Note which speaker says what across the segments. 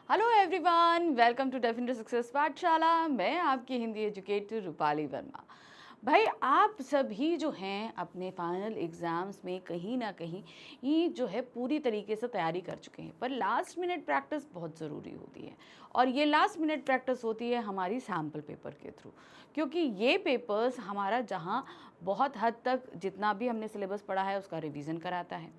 Speaker 1: Hello everyone, welcome to definite success पाठशाला। मैं आपकी हिंदी एजुकेटर रूपाली वर्मा। भाई, आप सभी जो हैं अपने फाइनल एग्ज़ाम्स में कहीं ना कहीं ये जो है पूरी तरीके से तैयारी कर चुके हैं, पर लास्ट मिनट प्रैक्टिस बहुत ज़रूरी होती है। और ये लास्ट मिनट प्रैक्टिस होती है हमारी सैम्पल पेपर के थ्रू, क्योंकि ये पेपर्स हमारा जहाँ बहुत हद तक जितना भी हमने सिलेबस पढ़ा है उसका रिवीजन कराता है।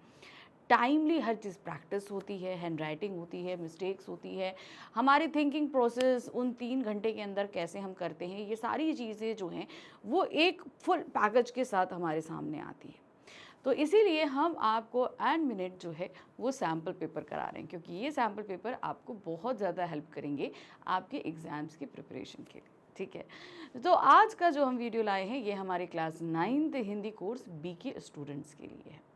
Speaker 1: टाइमली हर चीज़ प्रैक्टिस होती है, हैंड राइटिंग होती है, मिस्टेक्स होती है, हमारी थिंकिंग प्रोसेस उन 3 घंटे के अंदर कैसे हम करते हैं, ये सारी चीज़ें जो हैं वो एक फुल पैकेज के साथ हमारे सामने आती है। तो इसीलिए हम आपको एंड मिनट जो है वो सैम्पल पेपर करा रहे हैं, क्योंकि ये सैम्पल पेपर आपको बहुत ज़्यादा हेल्प करेंगे आपके एग्ज़ाम्स की प्रिपरेशन के लिए। ठीक है, तो आज का जो हम वीडियो लाए हैं ये हमारे class 9th Hindi course B के स्टूडेंट्स के लिए है।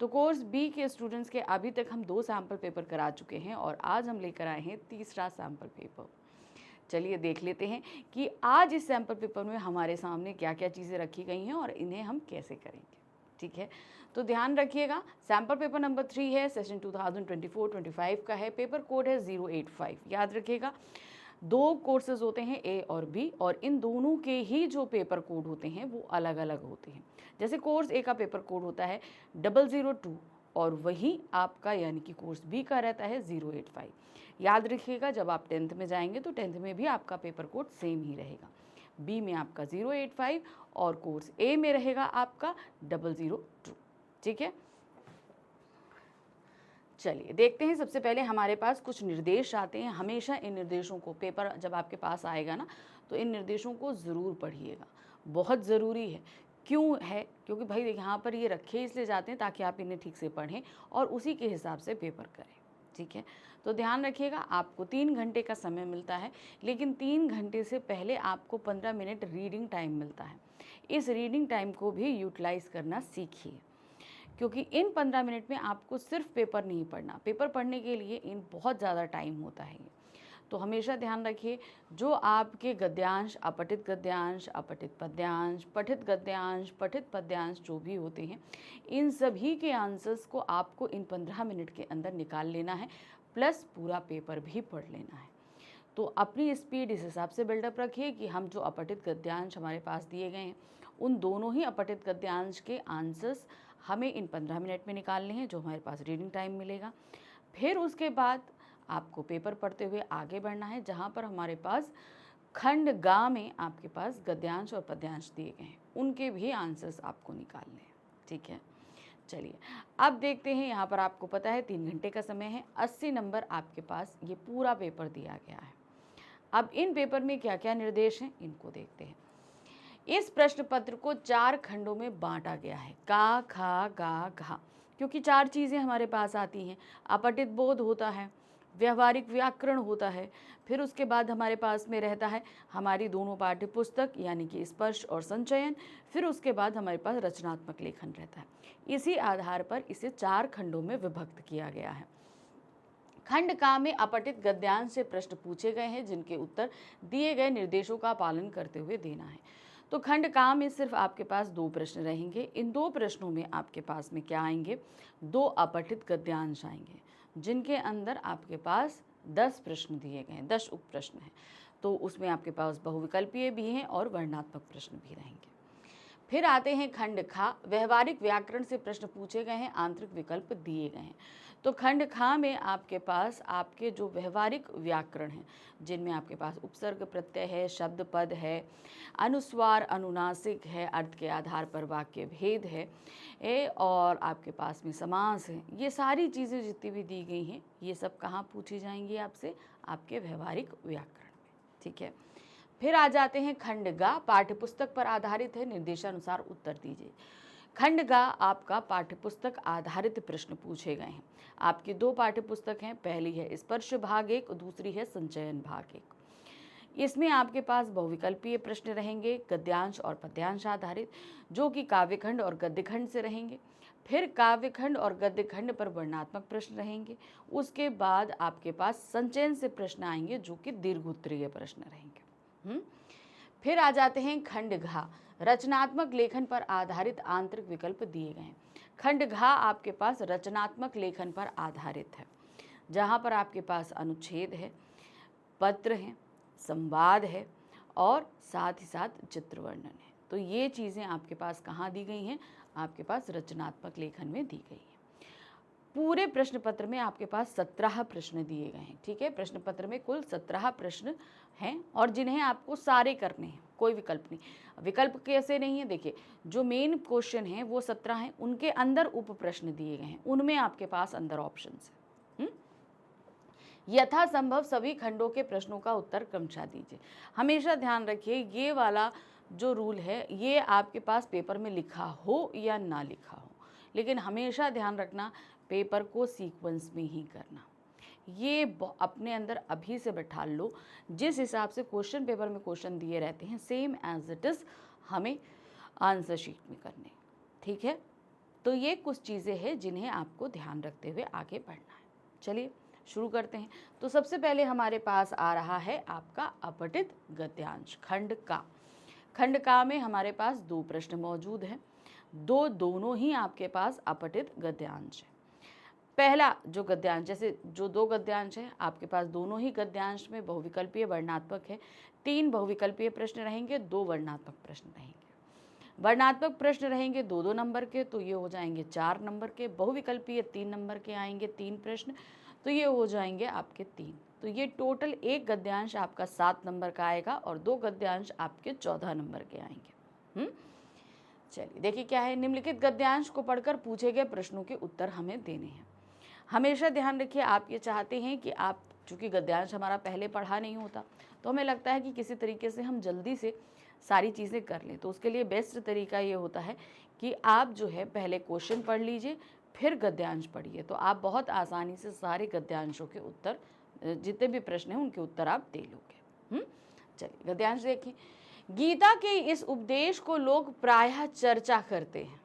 Speaker 1: तो कोर्स बी के स्टूडेंट्स के अभी तक हम 2 सैम्पल पेपर करा चुके हैं और आज हम लेकर आए हैं तीसरा सैम्पल पेपर। चलिए देख लेते हैं कि आज इस सैम्पल पेपर में हमारे सामने क्या क्या चीज़ें रखी गई हैं और इन्हें हम कैसे करेंगे। ठीक है, तो ध्यान रखिएगा, सैम्पल पेपर नंबर 3 है, सेशन 2024-25 का है, पेपर कोड है 085। याद रखिएगा, 2 कोर्सेज होते हैं ए और बी, और इन दोनों के ही जो पेपर कोड होते हैं वो अलग अलग होते हैं। जैसे कोर्स ए का पेपर कोड होता है 002 और वही आपका यानी कि कोर्स बी का रहता है 085। याद रखिएगा, जब आप 10th में जाएंगे तो 10th में भी आपका पेपर कोड सेम ही रहेगा। बी में आपका 085 और कोर्स ए में रहेगा आपका 002। ठीक है, चलिए देखते हैं। सबसे पहले हमारे पास कुछ निर्देश आते हैं। हमेशा इन निर्देशों को, पेपर जब आपके पास आएगा ना, तो इन निर्देशों को ज़रूर पढ़िएगा, बहुत ज़रूरी है। क्यों है? क्योंकि भाई यहाँ पर ये रखे इसलिए जाते हैं ताकि आप इन्हें ठीक से पढ़ें और उसी के हिसाब से पेपर करें। ठीक है, तो ध्यान रखिएगा, आपको 3 घंटे का समय मिलता है, लेकिन 3 घंटे से पहले आपको 15 मिनट रीडिंग टाइम मिलता है। इस रीडिंग टाइम को भी यूटिलाइज़ करना सीखिए, क्योंकि इन 15 मिनट में आपको सिर्फ पेपर नहीं पढ़ना, पेपर पढ़ने के लिए इन बहुत ज़्यादा टाइम होता है। तो हमेशा ध्यान रखिए, जो आपके गद्यांश, अपठित गद्यांश, अपठित पद्यांश, पठित गद्यांश, पठित पद्यांश जो भी होते हैं, इन सभी के आंसर्स को आपको इन 15 मिनट के अंदर निकाल लेना है, प्लस पूरा पेपर भी पढ़ लेना है। तो अपनी स्पीड इस हिसाब से बिल्डअप रखिए कि हम जो अपठित गद्यांश हमारे पास दिए गए हैं उन दोनों ही अपठित गद्यांश के आंसर्स हमें इन 15 मिनट में निकालने हैं, जो हमारे पास रीडिंग टाइम मिलेगा। फिर उसके बाद आपको पेपर पढ़ते हुए आगे बढ़ना है, जहाँ पर हमारे पास खंड गा में आपके पास गद्यांश और पद्यांश दिए गए हैं, उनके भी आंसर्स आपको निकालने हैं। ठीक है, चलिए अब देखते हैं। यहाँ पर आपको पता है 3 घंटे का समय है, 80 नंबर आपके पास ये पूरा पेपर दिया गया है। अब इन पेपर में क्या क्या निर्देश हैं इनको देखते हैं। इस प्रश्न पत्र को 4 खंडों में बांटा गया है, का, खा, गा, घा, क्योंकि 4 चीज़ें हमारे पास आती हैं। अपठित बोध होता है, व्यवहारिक व्याकरण होता है, फिर उसके बाद हमारे पास में रहता है हमारी दोनों पाठ्य पुस्तक यानी कि स्पर्श और संचयन, फिर उसके बाद हमारे पास रचनात्मक लेखन रहता है। इसी आधार पर इसे 4 खंडों में विभक्त किया गया है। खंड का में अपठित गद्यांश से प्रश्न पूछे गए हैं, जिनके उत्तर दिए गए निर्देशों का पालन करते हुए देना है। तो खंड का में सिर्फ आपके पास 2 प्रश्न रहेंगे। इन 2 प्रश्नों में आपके पास में क्या आएंगे? 2 अपठित गद्यांश आएंगे, जिनके अंदर आपके पास 10 प्रश्न दिए गए हैं, 10 उप प्रश्न हैं। तो उसमें आपके पास बहुविकल्पीय भी हैं और वर्णनात्मक प्रश्न भी रहेंगे। फिर आते हैं खंड खा। व्यवहारिक व्याकरण से प्रश्न पूछे गए हैं, आंतरिक विकल्प दिए गए हैं। तो खंड खा में आपके पास आपके जो व्यवहारिक व्याकरण हैं, जिनमें आपके पास उपसर्ग प्रत्यय है, शब्द पद है, अनुस्वार अनुनासिक है, अर्थ के आधार पर वाक्य भेद है, और आपके पास में समास है, ये सारी चीज़ें जितनी भी दी गई हैं ये सब कहाँ पूछी जाएंगी आपसे? आपके व्यवहारिक व्याकरण में। ठीक है, फिर आ जाते हैं खंड गा। पाठ्यपुस्तक पर आधारित है, निर्देशानुसार उत्तर दीजिए। खंड गा आपका पाठ्यपुस्तक आधारित प्रश्न पूछे गए हैं। आपकी 2 पाठ्यपुस्तक हैं, पहली है स्पर्श भाग 1 और दूसरी है संचयन भाग 1। इसमें आपके पास बहुविकल्पीय प्रश्न रहेंगे, गद्यांश और पद्यांश आधारित, जो कि काव्यखंड और गद्यखंड से रहेंगे। फिर काव्यखंड और गद्यखंड पर वर्णनात्मक प्रश्न रहेंगे। उसके बाद आपके पास संचयन से प्रश्न आएंगे, जो कि दीर्घोत्तरीय प्रश्न रहेंगे। फिर आ जाते हैं खंड घा। रचनात्मक लेखन पर आधारित आंतरिक विकल्प दिए गए हैं। खंड घा आपके पास रचनात्मक लेखन पर आधारित है। जहाँ पर आपके पास अनुच्छेद है, पत्र हैं, संवाद है और साथ ही साथ चित्र वर्णन है। तो ये चीज़ें आपके पास कहाँ दी गई हैं? आपके पास रचनात्मक लेखन में दी गई हैं। पूरे प्रश्न पत्र में आपके पास 17 प्रश्न दिए गए हैं। ठीक है, प्रश्न पत्र में कुल 17 प्रश्न हैं और जिन्हें आपको सारे करने हैं, कोई विकल्प नहीं। विकल्प कैसे नहीं है? देखिए, जो मेन क्वेश्चन हैं वो 17 हैं, उनके अंदर उप प्रश्न दिए गए हैं, उनमें आपके पास अंदर ऑप्शंस हैं। यथासंभव सभी खंडों के प्रश्नों का उत्तर क्रमशः दीजिए। हमेशा ध्यान रखिए, ये वाला जो रूल है ये आपके पास पेपर में लिखा हो या ना लिखा हो, लेकिन हमेशा ध्यान रखना पेपर को सीक्वेंस में ही करना। ये अपने अंदर अभी से बैठा लो। जिस हिसाब से क्वेश्चन पेपर में क्वेश्चन दिए रहते हैं, सेम एज इट इज़ हमें आंसर शीट में करने। ठीक है, तो ये कुछ चीज़ें हैं जिन्हें आपको ध्यान रखते हुए आगे बढ़ना है। चलिए शुरू करते हैं। तो सबसे पहले हमारे पास आ रहा है आपका अपठित गद्यांश, खंड का। खंड का में हमारे पास 2 प्रश्न मौजूद हैं, दोनों ही आपके पास अपठित गद्यांश है। पहला जो गद्यांश, जैसे जो 2 गद्यांश है आपके पास, दोनों ही गद्यांश में बहुविकल्पीय वर्णनात्मक है। 3 बहुविकल्पीय प्रश्न रहेंगे, 2 वर्णनात्मक प्रश्न रहेंगे। वर्णनात्मक प्रश्न रहेंगे 2-2 नंबर के, तो ये हो जाएंगे 4 नंबर के। बहुविकल्पीय 3 नंबर के आएंगे 3 प्रश्न, तो ये हो जाएंगे आपके 3। तो ये टोटल एक गद्यांश आपका 7 नंबर का आएगा और 2 गद्यांश आपके 14 नंबर के आएंगे। चलिए देखिए क्या है। निम्नलिखित गद्यांश को पढ़कर पूछे गए प्रश्नों के उत्तर हमें देने हैं। हमेशा ध्यान रखिए, आप ये चाहते हैं कि आप, चूँकि गद्यांश हमारा पहले पढ़ा नहीं होता, तो हमें लगता है कि किसी तरीके से हम जल्दी से सारी चीज़ें कर लें। तो उसके लिए बेस्ट तरीका ये होता है कि आप जो है पहले क्वेश्चन पढ़ लीजिए, फिर गद्यांश पढ़िए, तो आप बहुत आसानी से सारे गद्यांशों के उत्तर, जितने भी प्रश्न हैं उनके उत्तर आप दे लोगे। चलिए गद्यांश देखिए। गीता के इस उपदेश को लोग प्रायः चर्चा करते हैं।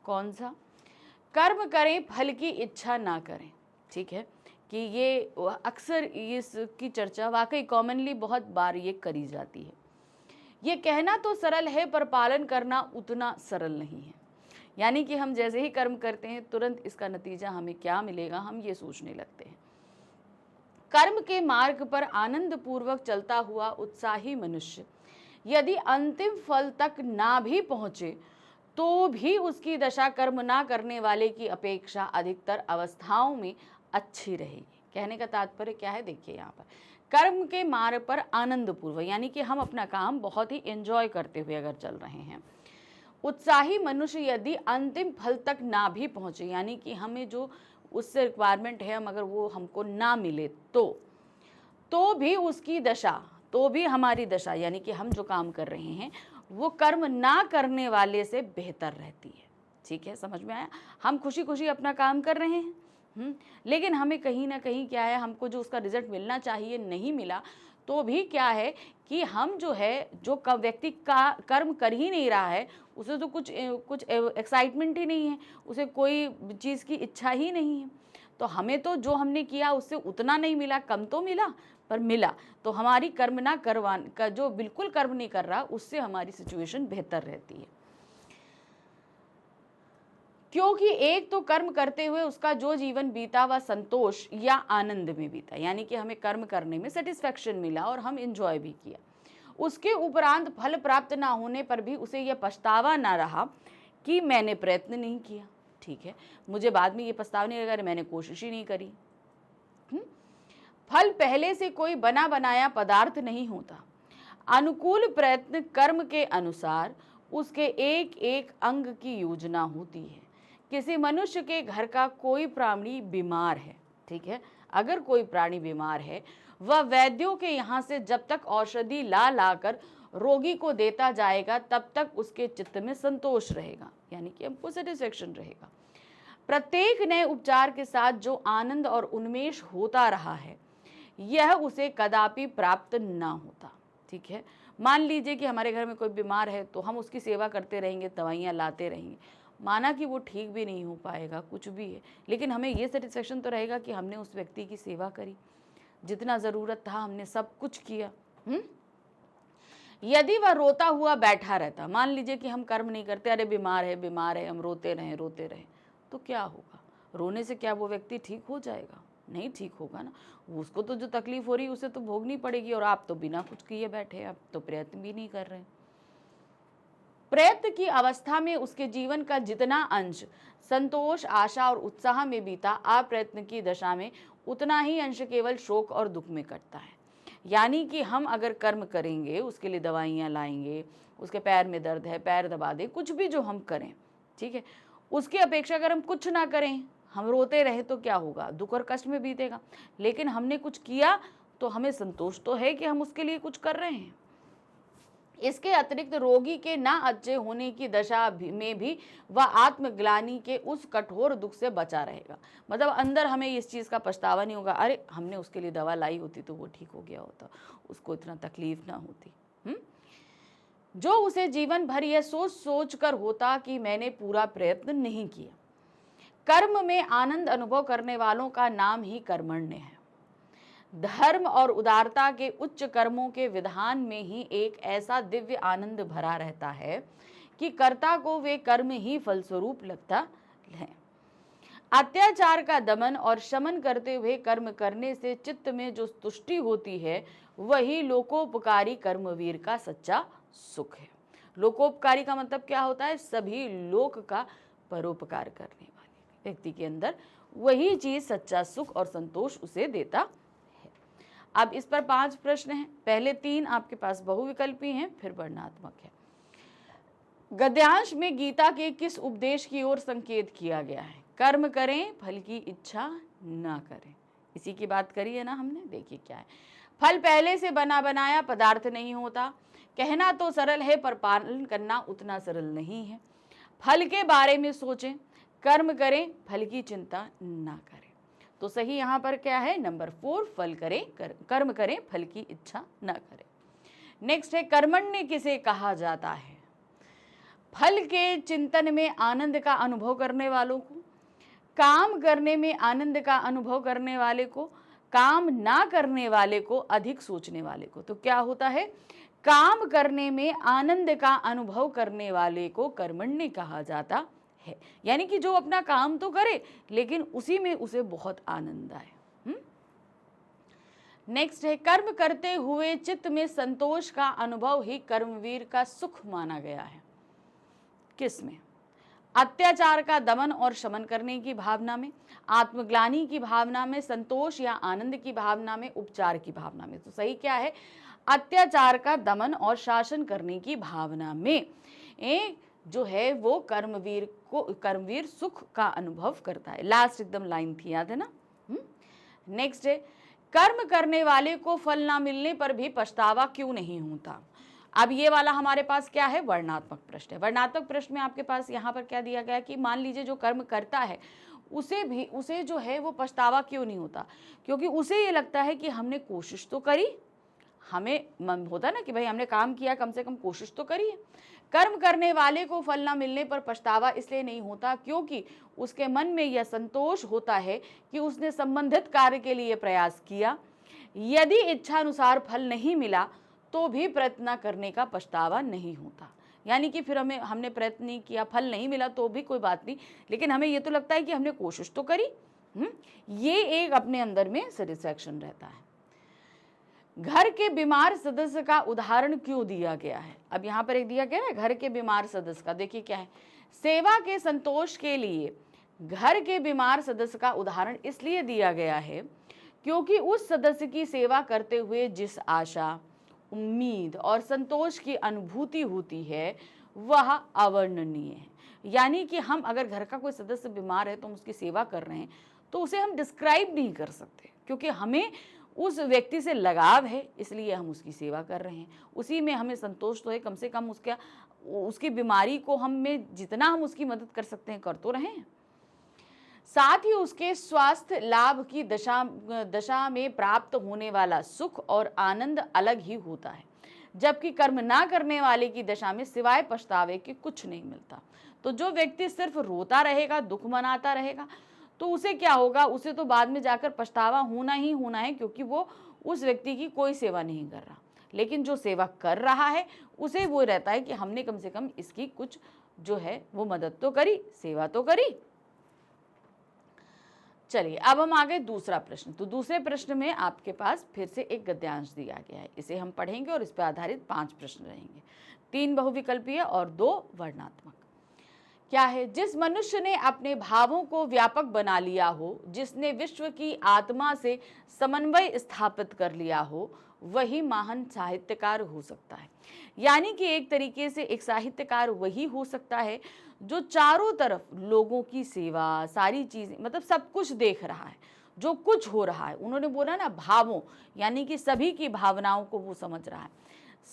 Speaker 1: कौन सा? कर्म करें, फल की इच्छा ना करें। ठीक है, कि ये अक्सर इसकी चर्चा वाकई कॉमनली बहुत बार ये करी जाती है। ये कहना तो सरल है पर पालन करना उतना सरल नहीं है। यानी कि हम जैसे ही कर्म करते हैं तुरंत इसका नतीजा हमें क्या मिलेगा, हम ये सोचने लगते हैं। कर्म के मार्ग पर आनंद पूर्वक चलता हुआ उत्साही मनुष्य यदि अंतिम फल तक ना भी पहुंचे तो भी उसकी दशा कर्म ना करने वाले की अपेक्षा अधिकतर अवस्थाओं में अच्छी रहेगी। कहने का तात्पर्य क्या है? देखिए यहाँ पर कर्म के मार्ग पर आनंद पूर्वक, यानी कि हम अपना काम बहुत ही एंजॉय करते हुए अगर चल रहे हैं। उत्साही मनुष्य यदि अंतिम फल तक ना भी पहुंचे, यानी कि हमें जो उससे रिक्वायरमेंट है, हम अगर वो हमको ना मिले तो भी उसकी दशा, तो भी हमारी दशा, यानी कि हम जो काम कर रहे हैं वो कर्म ना करने वाले से बेहतर रहती है। ठीक है, समझ में आया? हम खुशी खुशी अपना काम कर रहे हैं, लेकिन हमें कहीं ना कहीं क्या है, हमको जो उसका रिजल्ट मिलना चाहिए नहीं मिला, तो भी क्या है कि हम जो है, जो व्यक्ति का कर्म कर ही नहीं रहा है, उसे तो कुछ एक्साइटमेंट ही नहीं है, उसे कोई चीज़ की इच्छा ही नहीं है। तो हमें तो जो हमने किया उससे उतना नहीं मिला, कम तो मिला पर मिला। तो हमारी कर्म ना करवान का, जो बिल्कुल कर्म नहीं कर रहा, उससे हमारी सिचुएशन बेहतर रहती है। क्योंकि एक तो कर्म करते हुए उसका जो जीवन बीता वह संतोष या आनंद में बीता, यानी कि हमें कर्म करने में सेटिस्फैक्शन मिला और हम एंजॉय भी किया। उसके उपरांत फल प्राप्त ना होने पर भी उसे यह पछतावा ना रहा कि मैंने प्रयत्न नहीं किया। ठीक है, मुझे बाद में ये पछतावा नहीं लगा, मैंने कोशिश ही नहीं करी। फल पहले से कोई बना बनाया पदार्थ नहीं होता। अनुकूल प्रयत्न कर्म के अनुसार उसके एक एक अंग की योजना होती है। किसी मनुष्य के घर का कोई प्राणी बीमार है, ठीक है, अगर कोई प्राणी बीमार है, वह वैद्यों के यहाँ से जब तक औषधि ला लाकर रोगी को देता जाएगा तब तक उसके चित्त में संतोष रहेगा, यानी कि हमको सेटिस्फेक्शन रहेगा। प्रत्येक नए उपचार के साथ जो आनंद और उन्मेष होता रहा है, यह उसे कदापि प्राप्त ना होता। ठीक है, मान लीजिए कि हमारे घर में कोई बीमार है तो हम उसकी सेवा करते रहेंगे, दवाइयाँ लाते रहेंगे, माना कि वो ठीक भी नहीं हो पाएगा, कुछ भी है, लेकिन हमें ये सेटिस्फेक्शन तो रहेगा कि हमने उस व्यक्ति की सेवा करी, जितना ज़रूरत था हमने सब कुछ किया। यदि वह रोता हुआ बैठा रहता, मान लीजिए कि हम कर्म नहीं करते, अरे बीमार है, हम रोते रहें, तो क्या होगा? रोने से क्या वो व्यक्ति ठीक हो जाएगा? नहीं ठीक होगा ना। उसको तो जो तकलीफ हो रही है उसे तो भोगनी पड़ेगी, और आप तो बिना कुछ किए बैठे, आप तो प्रयत्न भी नहीं कर रहे। प्रयत्न की अवस्था में उसके जीवन का जितना अंश संतोष, आशा और उत्साह में बीता, अप्रयत्न की दशा में उतना ही अंश केवल शोक और दुख में कटता है। यानी कि हम अगर कर्म करेंगे, उसके लिए दवाइयाँ लाएंगे, उसके पैर में दर्द है पैर दबा दें, कुछ भी जो हम करें, ठीक है, उसकी अपेक्षा अगर हम कुछ ना करें, हम रोते रहे तो क्या होगा, दुख और कष्ट में बीतेगा। लेकिन हमने कुछ किया तो हमें संतोष तो है कि हम उसके लिए कुछ कर रहे हैं। इसके अतिरिक्त रोगी के ना अच्छे होने की दशा में भी वह आत्मग्लानि के उस कठोर दुख से बचा रहेगा। मतलब अंदर हमें इस चीज़ का पछतावा नहीं होगा, अरे हमने उसके लिए दवा लाई होती तो वो ठीक हो गया होता, उसको इतना तकलीफ ना होती। जो उसे जीवन भर यह सोच सोच कर होता कि मैंने पूरा प्रयत्न नहीं किया। कर्म में आनंद अनुभव करने वालों का नाम ही कर्मण्य है। धर्म और उदारता के उच्च कर्मों के विधान में ही एक ऐसा दिव्य आनंद भरा रहता है कि कर्ता को वे कर्म ही फलस्वरूप लगता है। अत्याचार का दमन और शमन करते हुए कर्म करने से चित्त में जो तुष्टि होती है, वही लोकोपकारी कर्मवीर का सच्चा सुख है। लोकोपकारी का मतलब क्या होता है, सभी लोक का परोपकार करने वाले व्यक्ति के अंदर वही चीज सच्चा सुख और संतोष उसे देता है। अब इस पर 5 प्रश्न हैं। पहले 3 आपके पास बहुविकल्पी हैं, फिर वर्णनात्मक है। गद्यांश में गीता के किस उपदेश की ओर संकेत किया गया है? कर्म करें, फल की इच्छा ना करें। इसी की बात करी है ना हमने। देखिए क्या है, फल पहले से बना बनाया पदार्थ नहीं होता। कहना तो सरल है पर पालन करना उतना सरल नहीं है। फल के बारे में सोचें, कर्म करें, फल की चिंता ना करें। तो सही यहाँ पर क्या है, नंबर 4, फल करें, कर्म करें, फल की इच्छा ना करें। नेक्स्ट है, कर्मण्य किसे कहा जाता है? फल के चिंतन में आनंद का अनुभव करने वालों को, काम करने में आनंद का अनुभव करने वाले को, काम ना करने वाले को, अधिक सोचने वाले को। तो क्या होता है, काम करने में आनंद का अनुभव करने वाले को कर्मण्य कहा जाता है। यानी कि जो अपना काम तो करे लेकिन उसी में उसे बहुत आनंद आए। नेक्स्ट है, कर्म करते हुए चित्त में संतोष का अनुभव ही कर्मवीर का सुख माना गया है। किसमें? अत्याचार का दमन और शमन करने की भावना में, आत्मग्लानि की भावना में, संतोष या आनंद की भावना में, उपचार की भावना में। तो सही क्या है, अत्याचार का दमन और शासन करने की भावना में जो है वो कर्मवीर सुख का अनुभव करता है। लास्ट एकदम लाइन थी, याद है ना। नेक्स्ट है, कर्म करने वाले को फल ना मिलने पर भी पछतावा क्यों नहीं होता? अब ये वाला हमारे पास क्या है, वर्णनात्मक प्रश्न है। वर्णनात्मक प्रश्न में आपके पास यहाँ पर क्या दिया गया कि मान लीजिए जो कर्म करता है उसे जो है वो पछतावा क्यों नहीं होता? क्योंकि उसे ये लगता है कि हमने कोशिश तो करी, हमें मन होता है ना कि भाई हमने काम किया, कम से कम कोशिश तो करी है। कर्म करने वाले को फल ना मिलने पर पछतावा इसलिए नहीं होता क्योंकि उसके मन में यह संतोष होता है कि उसने संबंधित कार्य के लिए प्रयास किया। यदि इच्छानुसार फल नहीं मिला तो भी प्रयत्न करने का पछतावा नहीं होता। यानी कि फिर हमने प्रयत्न नहीं किया, फल नहीं मिला तो भी कोई बात नहीं, लेकिन हमें ये तो लगता है कि हमने कोशिश तो करी। ये एक अपने अंदर में सेटिस्फैक्शन रहता है। घर के बीमार सदस्य का उदाहरण क्यों दिया गया है? अब यहाँ पर एक दिया गया है घर के बीमार सदस्य का। देखिए क्या है, सेवा के संतोष के लिए घर के बीमार सदस्य का उदाहरण इसलिए दिया गया है क्योंकि उस सदस्य की सेवा करते हुए जिस आशा, उम्मीद और संतोष की अनुभूति होती है वह अवर्णनीय है। यानी कि हम अगर घर का कोई सदस्य बीमार है तो हम उसकी सेवा कर रहे हैं तो उसे हम डिस्क्राइब नहीं कर सकते, क्योंकि हमें उस व्यक्ति से लगाव है इसलिए हम उसकी सेवा कर रहे हैं। उसी में हमें संतोष तो है, कम से कम उसकी बीमारी को जितना हम उसकी मदद कर सकते हैं कर तो रहे हैं। साथ ही उसके स्वास्थ्य लाभ की दशा में प्राप्त होने वाला सुख और आनंद अलग ही होता है, जबकि कर्म ना करने वाले की दशा में सिवाय पछतावे के कुछ नहीं मिलता। तो जो व्यक्ति सिर्फ रोता रहेगा, दुख मनाता रहेगा, तो उसे क्या होगा, उसे तो बाद में जाकर पछतावा होना ही होना है, क्योंकि वो उस व्यक्ति की कोई सेवा नहीं कर रहा। लेकिन जो सेवा कर रहा है उसे वो रहता है कि हमने कम से कम इसकी कुछ जो है वो मदद तो करी, सेवा तो करी। चलिए अब हम आ गए दूसरा प्रश्न। तो दूसरे प्रश्न में आपके पास फिर से एक गद्यांश दिया गया है, इसे हम पढ़ेंगे और इस पर आधारित 5 प्रश्न रहेंगे, 3 बहुविकल्पीय और 2 वर्णनात्मक। क्या है? जिस मनुष्य ने अपने भावों को व्यापक बना लिया हो, जिसने विश्व की आत्मा से समन्वय स्थापित कर लिया हो, वही महान साहित्यकार हो सकता है। यानी कि एक तरीके से एक साहित्यकार वही हो सकता है जो चारों तरफ लोगों की सेवा, सारी चीजें, मतलब सब कुछ देख रहा है, जो कुछ हो रहा है। उन्होंने बोला ना भावों, यानी कि सभी की भावनाओं को वो समझ रहा है,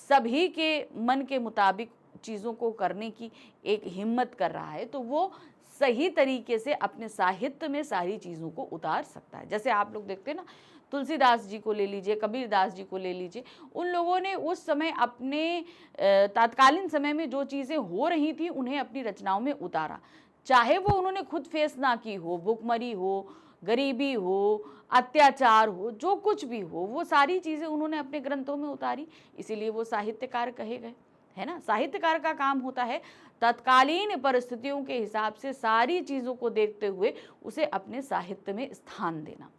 Speaker 1: सभी के मन के मुताबिक चीज़ों को करने की एक हिम्मत कर रहा है, तो वो सही तरीके से अपने साहित्य में सारी चीज़ों को उतार सकता है। जैसे आप लोग देखते हैं ना, तुलसीदास जी को ले लीजिए, कबीरदास जी को ले लीजिए, उन लोगों ने उस समय अपने तत्कालीन समय में जो चीज़ें हो रही थी उन्हें अपनी रचनाओं में उतारा, चाहे वो उन्होंने खुद फेस ना की हो, भुखमरी हो, गरीबी हो, अत्याचार हो, जो कुछ भी हो, वो सारी चीज़ें उन्होंने अपने ग्रंथों में उतारी, इसीलिए वो साहित्यकार कहे गए, है ना। साहित्यकार का काम होता है तत्कालीन परिस्थितियों के हिसाब से सारी चीज़ों को देखते हुए उसे अपने साहित्य में स्थान देना।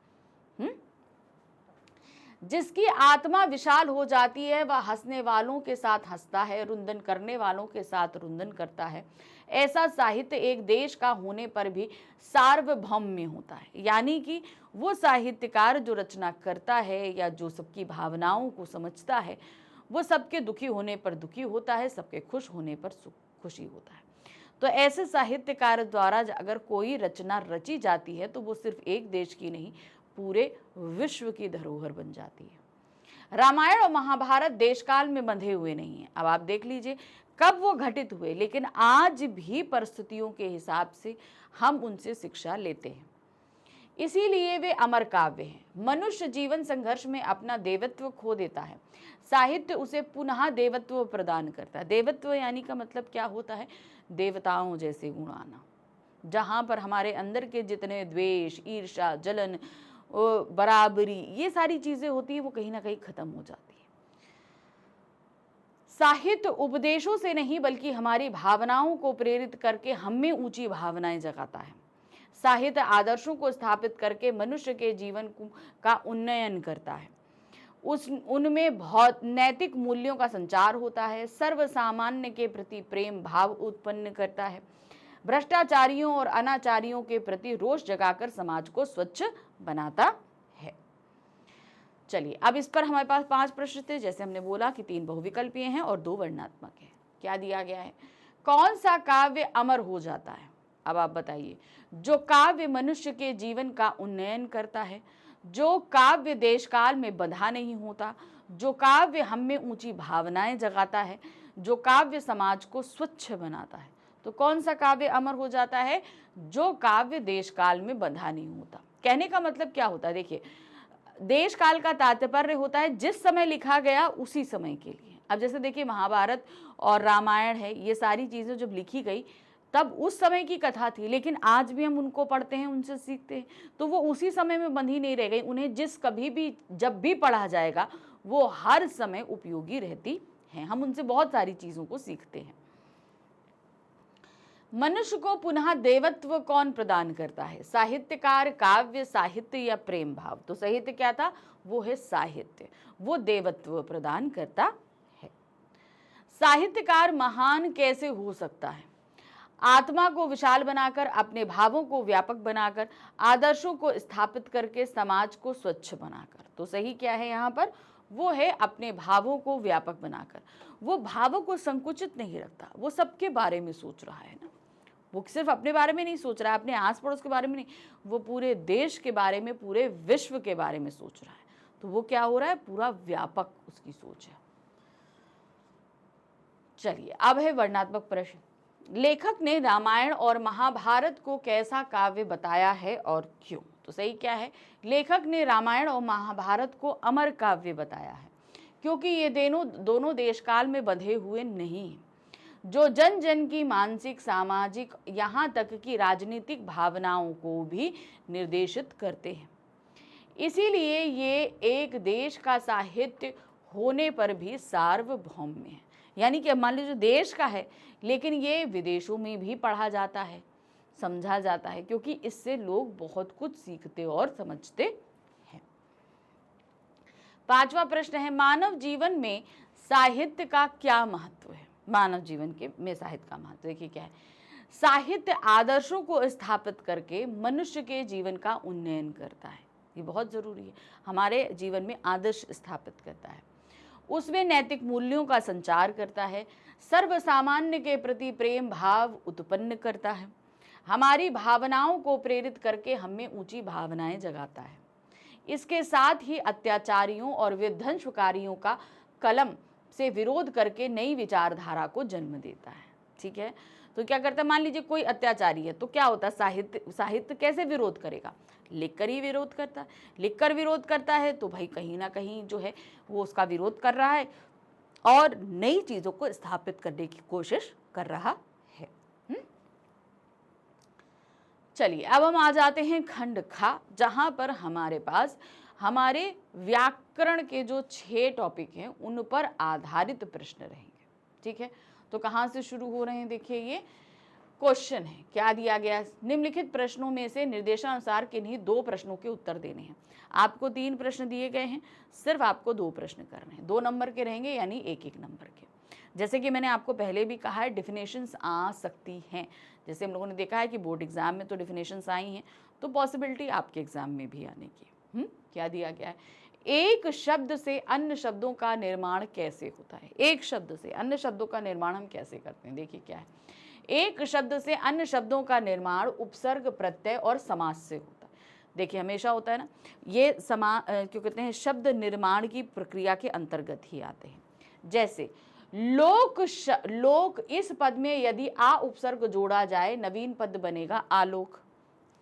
Speaker 1: जिसकी आत्मा विशाल हो जाती है वह हंसने वालों के साथ हंसता है, रुंदन करने वालों के साथ रुंदन करता है। ऐसा साहित्य एक देश का होने पर भी सार्वभौम्य होता है। यानी कि वो साहित्यकार जो रचना करता है या जो सबकी भावनाओं को समझता है, वो सबके दुखी होने पर दुखी होता है, सबके खुश होने पर खुशी होता है। तो ऐसे साहित्यकार द्वारा अगर कोई रचना रची जाती है तो वो सिर्फ एक देश की नहीं, पूरे विश्व की धरोहर बन जाती है। रामायण और महाभारत देशकाल में बंधे हुए नहीं हैं। अब आप देख लीजिए कब वो घटित हुए, लेकिन आज भी परिस्थितियों के हिसाब से हम उनसे शिक्षा लेते हैं, इसीलिए वे अमर काव्य हैं। मनुष्य जीवन संघर्ष में अपना देवत्व खो देता है, साहित्य उसे पुनः देवत्व प्रदान करता है। देवत्व यानी का मतलब क्या होता है? देवताओं जैसे गुण आना, जहाँ पर हमारे अंदर के जितने द्वेष, ईर्ष्या, जलन, बराबरी, ये सारी चीजें होती है, वो कहीं ना कहीं खत्म हो जाती है। साहित्य उपदेशों से नहीं बल्कि हमारी भावनाओं को प्रेरित करके हम में ऊंची भावनाएं जगाता है। साहित्य आदर्शों को स्थापित करके मनुष्य के जीवन का उन्नयन करता है, उनमें बहुत नैतिक मूल्यों का संचार होता है, सर्वसामान्य के प्रति प्रेम भाव उत्पन्न करता है, भ्रष्टाचारियों और अनाचारियों के प्रति रोष जगाकर समाज को स्वच्छ बनाता है। चलिए अब इस पर हमारे पास 5 प्रश्न थे। जैसे हमने बोला कि 3 बहुविकल्पीय हैं और 2 वर्णनात्मक हैं। क्या दिया गया है? कौन सा काव्य अमर हो जाता है? अब आप बताइए। जो काव्य मनुष्य के जीवन का उन्नयन करता है, जो काव्य देशकाल में बंधा नहीं होता, जो काव्य हम में ऊंची भावनाएं जगाता है, जो काव्य समाज को स्वच्छ बनाता है। तो कौन सा काव्य अमर हो जाता है? जो काव्य देशकाल में बंधा नहीं होता। कहने का मतलब क्या होता है? देखिए, देशकाल का तात्पर्य होता है जिस समय लिखा गया उसी समय के लिए। अब जैसे देखिए महाभारत और रामायण है, ये सारी चीजें जब लिखी गई तब उस समय की कथा थी, लेकिन आज भी हम उनको पढ़ते हैं, उनसे सीखते हैं, तो वो उसी समय में बंधी नहीं रह गई। उन्हें कभी भी जब भी पढ़ा जाएगा वो हर समय उपयोगी रहती हैं। हम उनसे बहुत सारी चीजों को सीखते हैं। मनुष्य को पुनः देवत्व कौन प्रदान करता है? साहित्यकार, काव्य, साहित्य या प्रेम भाव? तो साहित्य क्या था? वो है साहित्य, वो देवत्व प्रदान करता है। साहित्यकार महान कैसे हो सकता है? आत्मा को विशाल बनाकर, अपने भावों को व्यापक बनाकर, आदर्शों को स्थापित करके, समाज को स्वच्छ बनाकर। तो सही क्या है यहाँ पर? वो है अपने भावों को व्यापक बनाकर। वो भावों को संकुचित नहीं रखता, वो सबके बारे में सोच रहा है ना। वो सिर्फ अपने बारे में नहीं सोच रहा है, अपने आस पड़ोस के बारे में नहीं, वो पूरे देश के बारे में, पूरे विश्व के बारे में सोच रहा है। तो वो क्या हो रहा है? पूरा व्यापक उसकी सोच है। चलिए अब है वर्णनात्मक प्रश्न। लेखक ने रामायण और महाभारत को कैसा काव्य बताया है और क्यों? तो सही क्या है? लेखक ने रामायण और महाभारत को अमर काव्य बताया है क्योंकि ये दोनों देशकाल में बंधे हुए नहीं हैं, जो जन जन की मानसिक, सामाजिक, यहाँ तक कि राजनीतिक भावनाओं को भी निर्देशित करते हैं। इसीलिए ये एक देश का साहित्य होने पर भी सार्वभौम्य है। यानी कि मान लीजिए देश का है, लेकिन ये विदेशों में भी पढ़ा जाता है, समझा जाता है, क्योंकि इससे लोग बहुत कुछ सीखते और समझते हैं। 5वां प्रश्न है, मानव जीवन में साहित्य का क्या महत्व है? मानव जीवन के में साहित्य का महत्व देखिए क्या है। साहित्य आदर्शों को स्थापित करके मनुष्य के जीवन का उन्नयन करता है। ये बहुत जरूरी है, हमारे जीवन में आदर्श स्थापित करता है, उसमें नैतिक मूल्यों का संचार करता है, सर्वसामान्य के प्रति प्रेम भाव उत्पन्न करता है, हमारी भावनाओं को प्रेरित करके हमें ऊंची भावनाएं जगाता है। इसके साथ ही अत्याचारियों और विध्वंसकारियों का कलम से विरोध करके नई विचारधारा को जन्म देता है। ठीक है, तो क्या करता है, मान लीजिए कोई अत्याचारी है तो क्या होता है, साहित्य कैसे विरोध करेगा? लिखकर ही विरोध करता है। लिखकर विरोध करता है तो भाई कहीं ना कहीं जो है वो उसका विरोध कर रहा है और नई चीजों को स्थापित करने की कोशिश कर रहा है। चलिए अब हम आ जाते हैं खंड खा, जहां पर हमारे पास हमारे व्याकरण के जो 6 टॉपिक हैं उन पर आधारित प्रश्न रहेंगे। ठीक है, तो कहाँ से शुरू हो रहे हैं? देखिए ये क्वेश्चन है, क्या दिया गया है, निम्नलिखित प्रश्नों में से निर्देशानुसार किन्हीं 2 प्रश्नों के उत्तर देने हैं। आपको 3 प्रश्न दिए गए हैं, सिर्फ आपको 2 प्रश्न करने हैं, 2 नंबर के रहेंगे, यानी 1-1 नंबर के। जैसे कि मैंने आपको पहले भी कहा है, डिफिनेशंस आ सकती हैं। जैसे हम लोगों ने देखा है कि बोर्ड एग्जाम में तो डिफिनेशंस आई हैं, तो पॉसिबिलिटी आपके एग्जाम में भी आने की। क्या दिया गया है, एक शब्द से अन्य शब्दों का निर्माण कैसे होता है? एक शब्द से अन्य शब्दों का निर्माण हम कैसे करते हैं? देखिए क्या है, एक शब्द से अन्य शब्दों का निर्माण उपसर्ग प्रत्यय और समास से होता है। देखिए हमेशा होता है ना, ये क्यों कहते हैं, शब्द निर्माण की प्रक्रिया के अंतर्गत ही आते हैं। जैसे लोक, इस पद में यदि आ उपसर्ग जोड़ा जाए नवीन पद बनेगा आलोक।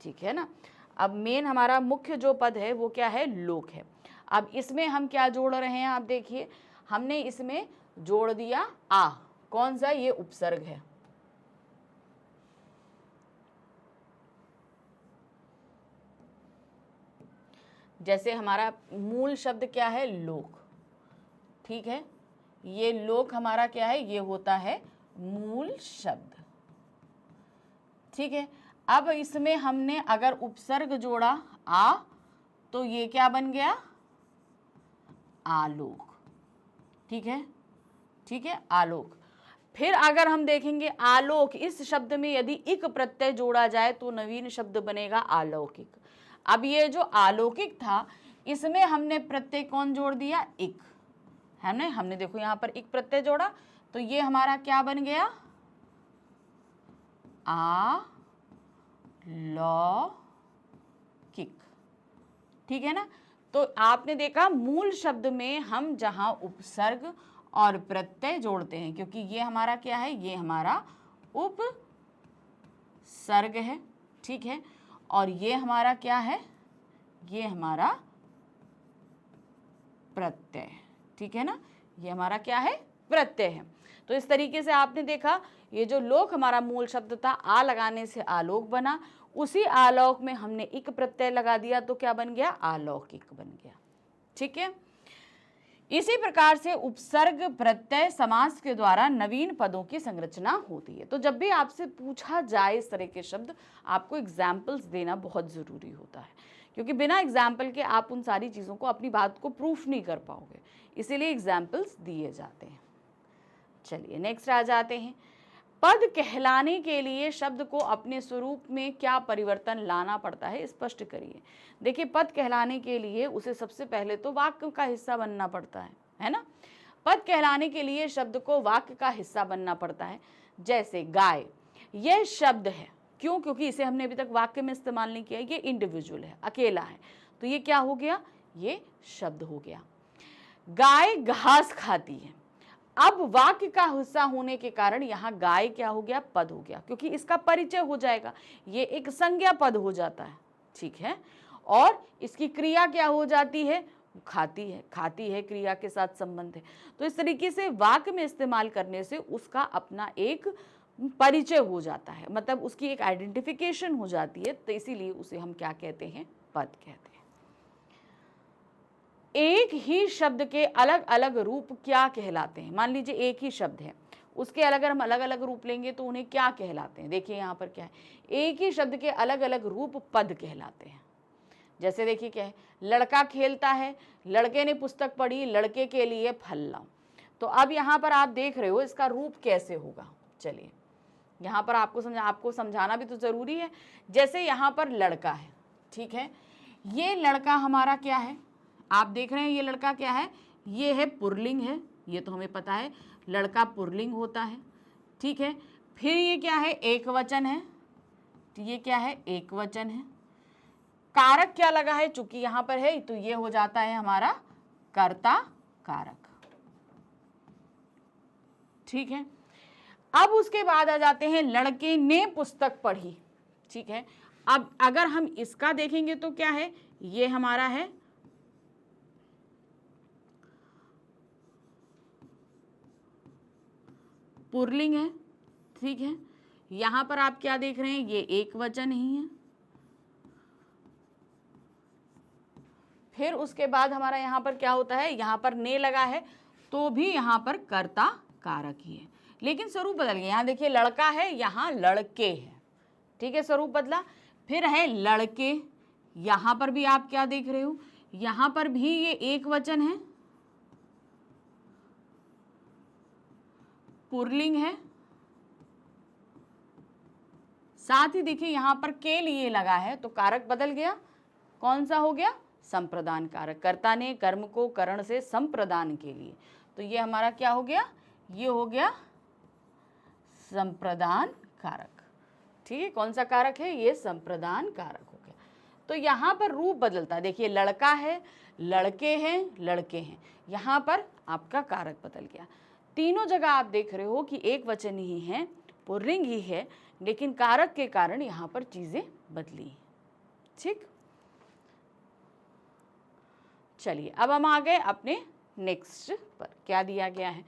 Speaker 1: ठीक है ना, अब मेन हमारा मुख्य जो पद है वो क्या है, लोक है। अब इसमें हम क्या जोड़ रहे हैं, आप देखिए हमने इसमें जोड़ दिया आ, कौन सा, ये उपसर्ग है। जैसे हमारा मूल शब्द क्या है, लोक। ठीक है, ये लोक हमारा क्या है, ये होता है मूल शब्द। ठीक है, अब इसमें हमने अगर उपसर्ग जोड़ा आ, तो ये क्या बन गया, आलोक। ठीक है, ठीक है, आलोक। फिर अगर हम देखेंगे आलोक, इस शब्द में यदि इक प्रत्यय जोड़ा जाए तो नवीन शब्द बनेगा अलौकिक। अब ये जो अलौकिक था, इसमें हमने प्रत्यय कौन जोड़ दिया, इक। हमने देखो यहां पर इक प्रत्यय जोड़ा, तो ये हमारा क्या बन गया, अलौकिक। ठीक है ना, तो आपने देखा मूल शब्द में हम जहां उपसर्ग और प्रत्यय जोड़ते हैं, क्योंकि ये हमारा क्या है, ये हमारा उपसर्ग है। ठीक है, और ये हमारा क्या है, ये हमारा प्रत्यय। ठीक है ना, ये हमारा क्या है, प्रत्यय है। तो इस तरीके से आपने देखा, ये जो लोक हमारा मूल शब्द था, आ लगाने से आलोक बना, उसी आलोक में हमने इक प्रत्यय लगा दिया तो क्या बन गया, अलौकिक बन गया। ठीक है, इसी प्रकार से उपसर्ग प्रत्यय समास के द्वारा नवीन पदों की संरचना होती है। तो जब भी आपसे पूछा जाए इस तरह के शब्द, आपको एग्जाम्पल्स देना बहुत जरूरी होता है, क्योंकि बिना एग्जाम्पल के आप उन सारी चीजों को, अपनी बात को प्रूफ नहीं कर पाओगे, इसीलिए एग्जाम्पल्स दिए जाते हैं। चलिए नेक्स्ट आ जाते हैं, पद कहलाने के लिए शब्द को अपने स्वरूप में क्या परिवर्तन लाना पड़ता है, स्पष्ट करिए। देखिए पद कहलाने के लिए उसे सबसे पहले तो वाक्य का हिस्सा बनना पड़ता है ना। पद कहलाने के लिए शब्द को वाक्य का हिस्सा बनना पड़ता है। जैसे गाय, यह शब्द है, क्यों, क्योंकि इसे हमने अभी तक वाक्य में इस्तेमाल नहीं किया, ये इंडिविजुअल है, अकेला है, तो ये क्या हो गया, ये शब्द हो गया। गाय घास खाती है, अब वाक्य का हिस्सा होने के कारण यहाँ गाय क्या हो गया, पद हो गया, क्योंकि इसका परिचय हो जाएगा, ये एक संज्ञा पद हो जाता है। ठीक है, और इसकी क्रिया क्या हो जाती है, खाती है, खाती है क्रिया के साथ संबंध है। तो इस तरीके से वाक्य में इस्तेमाल करने से उसका अपना एक परिचय हो जाता है, मतलब उसकी एक आइडेंटिफिकेशन हो जाती है, तो इसीलिए उसे हम क्या कहते हैं, पद कहते हैं। एक ही शब्द के अलग अलग रूप क्या कहलाते हैं? मान लीजिए एक ही शब्द है, उसके अगर हम अलग अलग रूप लेंगे तो उन्हें क्या कहलाते हैं। देखिए यहाँ पर क्या है, एक ही शब्द के अलग अलग रूप पद कहलाते हैं। जैसे देखिए क्या है, लड़का खेलता है, लड़के ने पुस्तक पढ़ी, लड़के के लिए फल लाओ। तो अब यहाँ पर आप देख रहे हो इसका रूप कैसे होगा। चलिए यहाँ पर आपको समझाना भी तो जरूरी है। जैसे यहाँ पर लड़का है, ठीक है, ये लड़का हमारा क्या है, आप देख रहे हैं ये लड़का क्या है, ये है पुल्लिंग है, ये तो हमें पता है लड़का पुल्लिंग होता है, ठीक है। फिर ये क्या है, एक वचन है, तो ये क्या है, एक वचन है। कारक क्या लगा है, चूंकि यहां पर है तो ये हो जाता है हमारा कर्ता कारक, ठीक है। अब उसके बाद आ जाते हैं लड़के ने पुस्तक पढ़ी, ठीक है। अब अगर हम इसका देखेंगे तो क्या है, ये हमारा है पुल्लिंग है, ठीक है। यहां पर आप क्या देख रहे हैं, ये एक वचन ही है। फिर उसके बाद हमारा यहाँ पर क्या होता है, यहाँ पर ने लगा है तो भी यहाँ पर कर्ता कारक ही है, लेकिन स्वरूप बदल गया। यहाँ देखिए लड़का है, यहाँ लड़के है, ठीक है, स्वरूप बदला। फिर है लड़के, यहाँ पर भी आप क्या देख रहे हो, यहाँ पर भी ये एक वचन है, पुल्लिंग है। साथ ही देखिए यहाँ पर के लिए लगा है तो कारक बदल गया, कौन सा हो गया, संप्रदान कारक। कर्ता ने कर्म को करण से संप्रदान के लिए, तो ये हमारा क्या हो गया, ये हो गया संप्रदान कारक, ठीक है। कौन सा कारक है, ये संप्रदान कारक हो गया। तो यहाँ पर रूप बदलता है, देखिए लड़का है, लड़के हैं, लड़के हैं, यहाँ पर आपका कारक बदल गया। तीनों जगह आप देख रहे हो कि एक वचन ही है, पुल्लिंग ही है, लेकिन कारक के कारण यहाँ पर चीजें बदली, ठीक। चलिए अब हम आ गए अपने नेक्स्ट पर, क्या दिया गया है,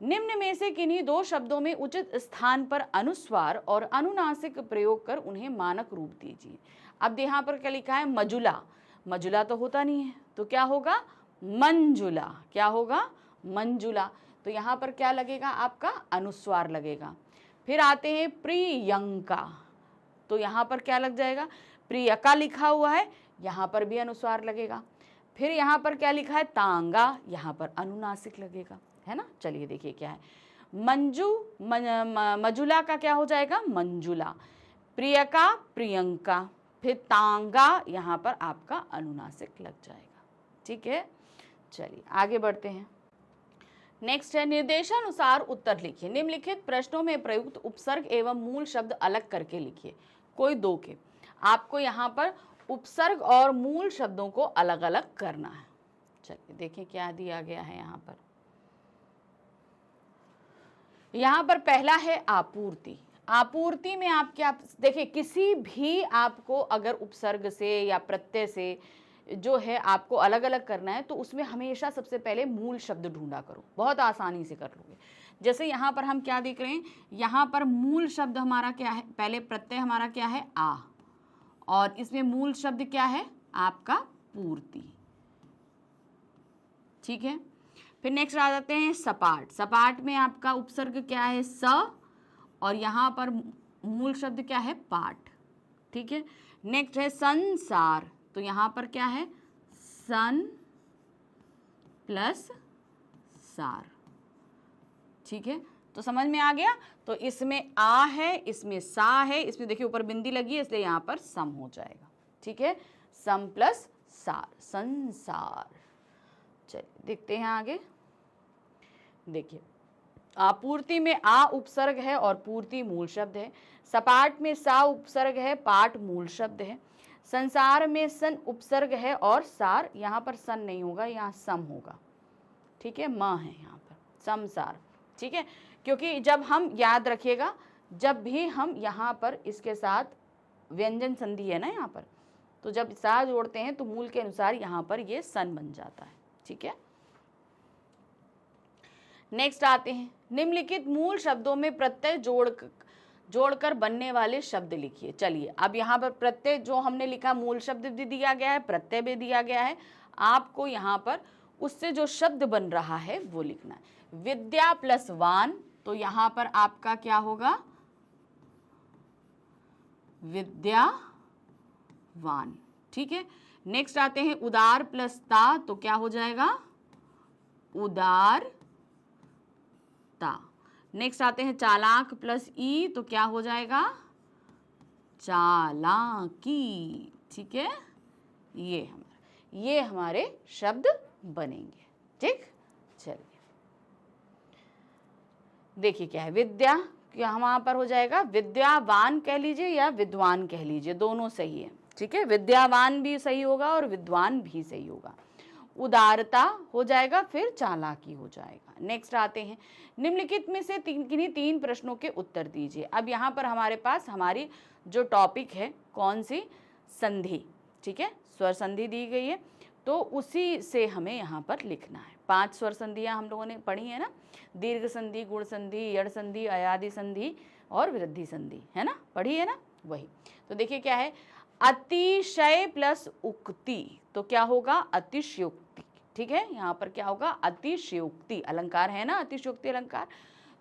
Speaker 1: निम्न में से किन्हीं दो शब्दों में उचित स्थान पर अनुस्वार और अनुनासिक प्रयोग कर उन्हें मानक रूप दीजिए। अब यहाँ पर क्या लिखा है, मजुला, मजुला तो होता नहीं है तो क्या होगा, मंजुला, क्या होगा, मंजुला। तो यहाँ पर क्या लगेगा, आपका अनुस्वार लगेगा। फिर आते हैं प्रियंका, तो यहाँ पर क्या लग जाएगा, प्रियका लिखा हुआ है, यहाँ पर भी अनुस्वार लगेगा। फिर यहाँ पर क्या लिखा है, तांगा, यहाँ पर अनुनासिक लगेगा, है ना। चलिए देखिए क्या है, मजुला का क्या हो जाएगा, मंजुला, प्रियका प्रियंका, फिर तांगा, यहाँ पर आपका अनुनासिक लग जाएगा, ठीक है। चलिए आगे बढ़ते हैं। नेक्स्ट है, निर्देशानुसार उत्तर लिखिए। निम्नलिखित प्रश्नों में प्रयुक्त उपसर्ग एवं मूल शब्द अलग करके लिखिए, कोई दो के। आपको यहाँ पर उपसर्ग और मूल शब्दों को अलग अलग करना है। चलिए देखिए क्या दिया गया है यहाँ पर। यहाँ पर पहला है आपूर्ति। आपूर्ति में आप क्या देखिए, किसी भी आपको अगर उपसर्ग से या प्रत्यय से जो है आपको अलग अलग करना है तो उसमें हमेशा सबसे पहले मूल शब्द ढूंढा करो, बहुत आसानी से कर लोगे। जैसे यहाँ पर हम क्या देख रहे हैं, यहाँ पर मूल शब्द हमारा क्या है, पहले प्रत्यय हमारा क्या है, आ, और इसमें मूल शब्द क्या है आपका, पूर्ति, ठीक है। फिर नेक्स्ट आ जाते हैं सपाट। सपाट में आपका उपसर्ग क्या है, स, और यहाँ पर मूल शब्द क्या है, पाठ, ठीक है। नेक्स्ट है संसार, तो यहाँ पर क्या है, सन प्लस सार, ठीक है। तो समझ में आ गया। तो इसमें आ है, इसमें सा है, इसमें देखिए ऊपर बिंदी लगी है इसलिए यहाँ पर सम हो जाएगा, ठीक है, सम प्लस सार, संसार। चलिए देखते हैं आगे। देखिए आपूर्ति में आ उपसर्ग है और पूर्ति मूल शब्द है। सपाट में सा उपसर्ग है, पाठ मूल शब्द है। संसार में सन उपसर्ग है और सार, यहाँ पर सन नहीं होगा, यहाँ सम होगा, ठीक है, म है यहाँ पर, समसार, ठीक है। क्योंकि जब हम याद रखिएगा, जब भी हम यहाँ पर इसके साथ व्यंजन संधि है ना यहाँ पर, तो जब सा जोड़ते हैं तो मूल के अनुसार यहाँ पर ये सन बन जाता है, ठीक है। नेक्स्ट आते हैं, निम्नलिखित मूल शब्दों में प्रत्यय जोड़कर बनने वाले शब्द लिखिए। चलिए अब यहाँ पर प्रत्यय जो हमने लिखा, मूल शब्द भी दिया गया है, प्रत्यय भी दिया गया है, आपको यहाँ पर उससे जो शब्द बन रहा है वो लिखना है। विद्या प्लस वान, तो यहां पर आपका क्या होगा, विद्यावान। ठीक है, नेक्स्ट आते हैं उदार प्लस ता, तो क्या हो जाएगा, उदारता। नेक्स्ट आते हैं चालाक प्लस ई, तो क्या हो जाएगा, चालाकी। ठीक है, ये हमारे शब्द बनेंगे। ठीक, चलिए देखिए क्या है, विद्या, क्या वहां पर हो जाएगा, विद्यावान कह लीजिए या विद्वान कह लीजिए, दोनों सही है। ठीक है, विद्यावान भी सही होगा और विद्वान भी सही होगा। उदारता हो जाएगा, फिर चालाकी हो जाएगा। नेक्स्ट आते हैं, निम्नलिखित में से किन्हीं 3 प्रश्नों के उत्तर दीजिए। अब यहाँ पर हमारे पास हमारी जो टॉपिक है, कौन सी, संधि। ठीक है, स्वर संधि दी गई है, तो उसी से हमें यहाँ पर लिखना है। 5 स्वर संधियाँ हम लोगों ने पढ़ी है ना, दीर्घ संधि, गुण संधि, यड़ संधि, अयादि संधि और वृद्धि संधि, है ना, पढ़ी है ना, वही। तो देखिए क्या है, अतिशय प्लस उक्ति, तो क्या होगा, अतिशयोक्ति। ठीक है, यहाँ पर क्या होगा, अतिशयोक्ति, अलंकार है ना, अतिशयोक्ति अलंकार।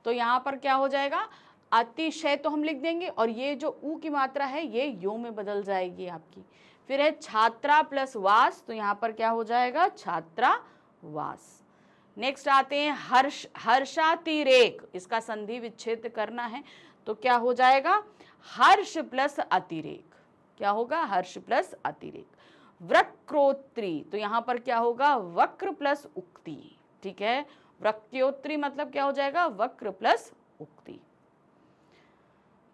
Speaker 1: तो यहाँ पर क्या हो जाएगा, अतिशय तो हम लिख देंगे, और ये जो ऊ की मात्रा है ये यो में बदल जाएगी आपकी। फिर है छात्रा प्लस वास, तो यहाँ पर क्या हो जाएगा, छात्रावास। नेक्स्ट आते हैं हर्षातिरेक, इसका संधि विच्छेद करना है, तो क्या हो जाएगा, हर्ष प्लस अतिरेक, क्या होगा, हर्ष प्लस अतिरेक। वक्रोत्री, तो यहाँ पर क्या होगा, वक्र प्लस उक्ति। ठीक है, वक्रोत्री मतलब क्या हो जाएगा, वक्र प्लस उक्ति।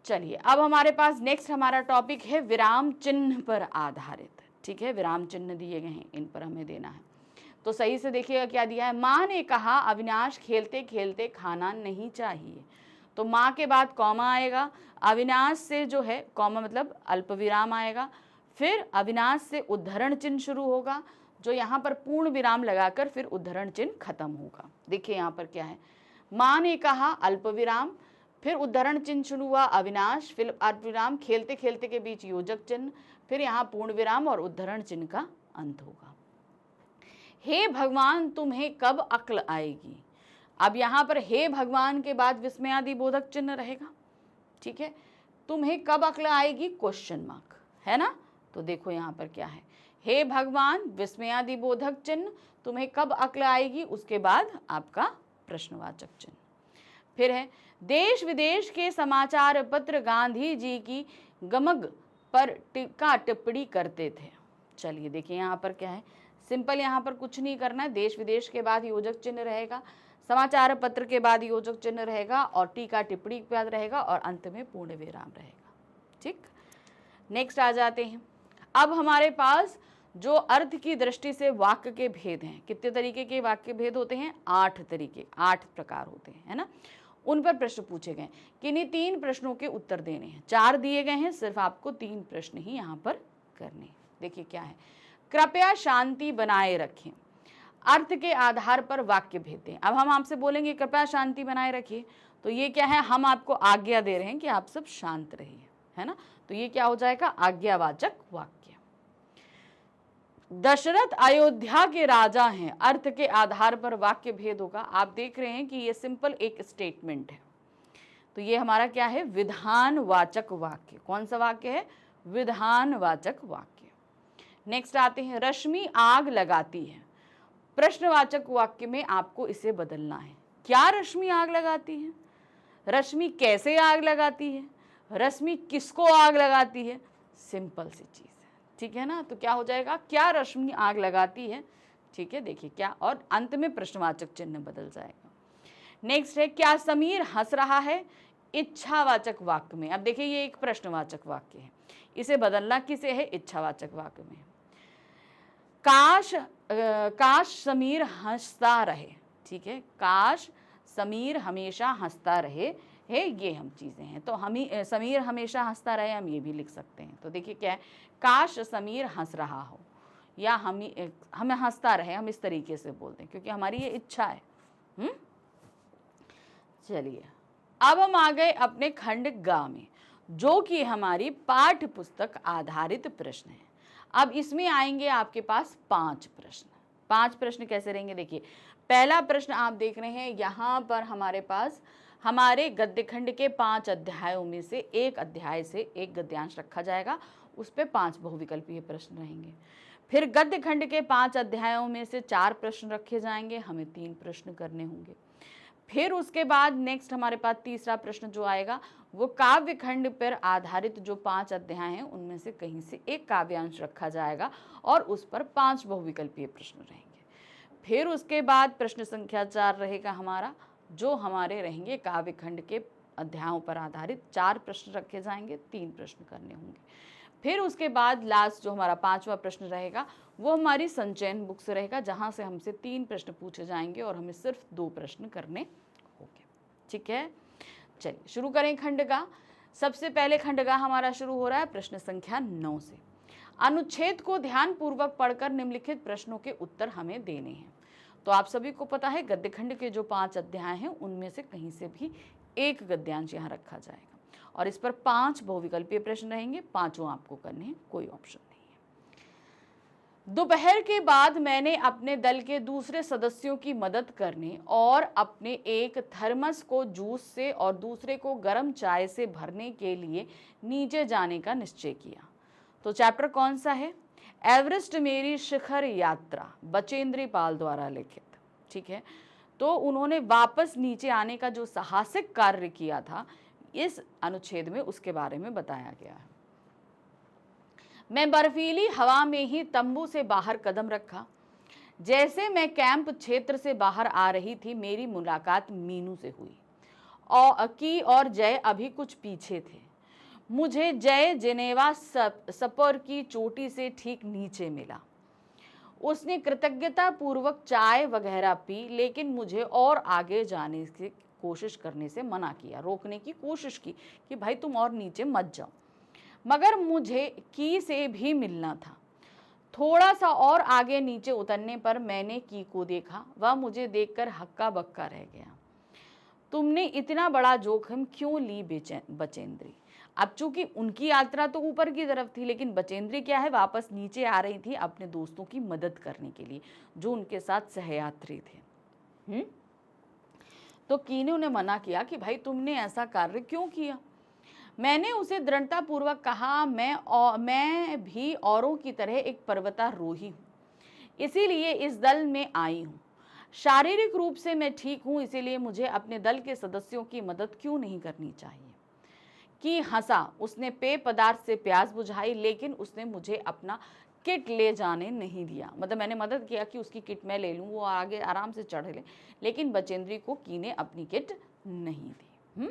Speaker 1: चलिए अब हमारे पास नेक्स्ट हमारा टॉपिक है विराम चिन्ह पर आधारित। ठीक है, विराम चिन्ह दिए गए हैं, इन पर हमें देना है। तो सही से देखिएगा क्या दिया है, माँ ने कहा अविनाश खेलते खेलते खाना नहीं चाहिए, तो माँ के बाद कॉमा आएगा, अविनाश से जो है कॉमा मतलब अल्प विराम आएगा, फिर अविनाश से उद्धरण चिन्ह शुरू होगा, जो यहाँ पर पूर्ण विराम लगाकर फिर उद्धरण चिन्ह खत्म होगा। देखिए यहाँ पर क्या है, माँ ने कहा अल्प विराम, फिर उद्धरण चिन्ह शुरू हुआ अविनाश, फिर अल्प विराम, खेलते खेलते के बीच योजक चिन्ह, फिर यहाँ पूर्ण विराम और उद्धरण चिन्ह का अंत होगा। हे भगवान तुम्हें कब अक्ल आएगी, अब यहाँ पर हे भगवान के बाद विस्मयादि बोधक चिन्ह रहेगा। ठीक है, तुम्हें कब अक्ल आएगी, क्वेश्चन मार्क, है ना। तो देखो यहाँ पर क्या है, हे भगवान विस्मयादि बोधक चिन्ह, तुम्हें कब अक्ल आएगी, उसके बाद आपका प्रश्नवाचक चिन्ह। फिर है देश विदेश के समाचार पत्र गांधी जी की गमग पर टीका टिप्पणी करते थे। चलिए देखिए यहाँ पर क्या है, सिंपल, यहाँ पर कुछ नहीं करना है, देश विदेश के बाद योजक चिन्ह रहेगा, समाचार पत्र के बाद योजक चिन्ह रहेगा, और टीका टिप्पणी के बाद रहेगा, और अंत में पूर्ण विराम रहेगा। ठीक, नेक्स्ट आ जाते हैं। अब हमारे पास जो अर्थ की दृष्टि से वाक्य के भेद हैं, कितने तरीके के वाक्य भेद होते हैं, 8 तरीके, 8 प्रकार होते हैं, है ना। उन पर प्रश्न पूछे गए, किन्हीं 3 प्रश्नों के उत्तर देने हैं। 4 दिए गए हैं, सिर्फ आपको 3 प्रश्न ही यहाँ पर करने। देखिए क्या है, कृपया शांति बनाए रखें, अर्थ के आधार पर वाक्य भेद दें। अब हम आपसे बोलेंगे कृपया शांति बनाए रखिए, तो ये क्या है, हम आपको आज्ञा दे रहे हैं कि आप सब शांत रहिए, है ना। तो ये क्या हो जाएगा, आज्ञावाचक वाक्य। दशरथ अयोध्या के राजा हैं, अर्थ के आधार पर वाक्य भेद होगा। आप देख रहे हैं कि ये सिंपल एक स्टेटमेंट है, तो ये हमारा क्या है, विधानवाचक वाक्य। कौन सा वाक्य है, विधानवाचक वाक्य। नेक्स्ट आते हैं, रश्मि आग लगाती है, प्रश्नवाचक वाक्य में आपको इसे बदलना है। क्या रश्मि आग लगाती है, रश्मि कैसे आग लगाती है, रश्मि किसको आग लगाती है, सिंपल सी चीज है। ठीक है ना, तो क्या हो जाएगा, क्या रश्मि आग लगाती है। ठीक है, देखिए क्या, और अंत में प्रश्नवाचक चिन्ह बदल जाएगा। नेक्स्ट है, क्या समीर हंस रहा है, इच्छावाचक वाक्य में। अब देखिए ये एक प्रश्नवाचक वाक्य है, इसे बदलना किसे है, इच्छावाचक वाक्य में। काश समीर हंसता रहे। ठीक है, काश समीर हमेशा हंसता रहे है, ये हम चीज़ें हैं। तो हम समीर हमेशा हंसता रहे, हम ये भी लिख सकते हैं। तो देखिए क्या है, काश समीर हंस रहा हो, या हमें हंसता रहे, हम इस तरीके से बोलते हैं क्योंकि हमारी ये इच्छा है। चलिए अब हम आ गए अपने खंड ग में, जो कि हमारी पाठ्य पुस्तक आधारित प्रश्न है। अब इसमें आएंगे आपके पास 5 प्रश्न। 5 प्रश्न कैसे रहेंगे, देखिए पहला प्रश्न आप देख रहे हैं, यहाँ पर हमारे पास हमारे गद्य खंड के 5 अध्यायों में से एक अध्याय से एक गद्यांश रखा जाएगा, उस पे 5 बहुविकल्पीय प्रश्न रहेंगे। फिर गद्य खंड के 5 अध्यायों में से 4 प्रश्न रखे जाएंगे, हमें 3 प्रश्न करने होंगे। फिर उसके बाद नेक्स्ट हमारे पास तीसरा प्रश्न जो आएगा वो काव्य खंड पर आधारित जो 5 अध्याय हैं उनमें से कहीं से एक काव्यांश रखा जाएगा और उस पर 5 बहुविकल्पीय प्रश्न रहेंगे। फिर उसके बाद प्रश्न संख्या 4 रहेगा हमारा, जो हमारे रहेंगे काव्य खंड के अध्यायों पर आधारित 4 प्रश्न रखे जाएंगे, 3 प्रश्न करने होंगे। फिर उसके बाद लास्ट जो हमारा 5वां प्रश्न रहेगा वो हमारी संचयन बुक से रहेगा, जहां से हमसे 3 प्रश्न पूछे जाएंगे और हमें सिर्फ 2 प्रश्न करने होंगे। ठीक है, चलिए शुरू करें खंड का। सबसे पहले खंड का हमारा शुरू हो रहा है प्रश्न संख्या 9 से। अनुच्छेद को ध्यान पूर्वक पढ़कर निम्नलिखित प्रश्नों के उत्तर हमें देने हैं। तो आप सभी को पता है गद्य खंड के जो 5 अध्याय हैं उनमें से कहीं से भी एक गद्यांश यहाँ रखा जाएगा और इस पर 5 बहुविकल्पीय प्रश्न रहेंगे, 5 आपको करने हैं, कोई ऑप्शन नहीं है। दोपहर के बाद मैंने अपने दल के दूसरे सदस्यों की मदद करने और अपने एक थर्मस को जूस से और दूसरे को गर्म चाय से भरने के लिए नीचे जाने का निश्चय किया। तो चैप्टर कौन सा है? एवरेस्ट मेरी शिखर यात्रा, बचेंद्री पाल द्वारा लिखित। ठीक है, तो उन्होंने वापस नीचे आने का जो साहसिक कार्य किया था इस अनुच्छेद में उसके बारे में बताया गया है। मैं बर्फीली हवा में ही तंबू से बाहर कदम रखा। जैसे मैं कैंप क्षेत्र से बाहर आ रही थी मेरी मुलाकात मीनू से हुई और जय अभी कुछ पीछे थे। मुझे जय जेनेवा सपर की चोटी से ठीक नीचे मिला। उसने कृतज्ञता पूर्वक चाय वगैरह पी, लेकिन मुझे और आगे जाने की कोशिश करने से मना किया, रोकने की कोशिश की कि भाई तुम और नीचे मत जाओ। मगर मुझे की से भी मिलना था। थोड़ा सा और आगे नीचे उतरने पर मैंने की को देखा, वह मुझे देखकर हक्का बक्का रह गया। तुमने इतना बड़ा जोखिम क्यों ली बचेंद्री? अब चूंकि उनकी यात्रा तो ऊपर की तरफ थी, लेकिन बचेंद्री क्या है, वापस नीचे आ रही थी अपने दोस्तों की मदद करने के लिए जो उनके साथ सहयात्री थे। तो की ने उन्हें मना किया कि भाई तुमने ऐसा कार्य क्यों किया? मैंने उसे दृढ़ता पूर्वक कहा, मैं भी औरों की तरह एक पर्वतारोही हूँ, इसीलिए इस दल में आई हूँ। शारीरिक रूप से मैं ठीक हूँ, इसीलिए मुझे अपने दल के सदस्यों की मदद क्यों नहीं करनी चाहिए? कि हंसा। उसने पेय पदार्थ से प्यास बुझाई, लेकिन उसने मुझे अपना किट ले जाने नहीं दिया। मतलब मैंने मदद किया कि उसकी किट मैं ले लूँ, वो आगे आराम से चढ़ ले, लेकिन बचेंद्री को की ने अपनी किट नहीं दी।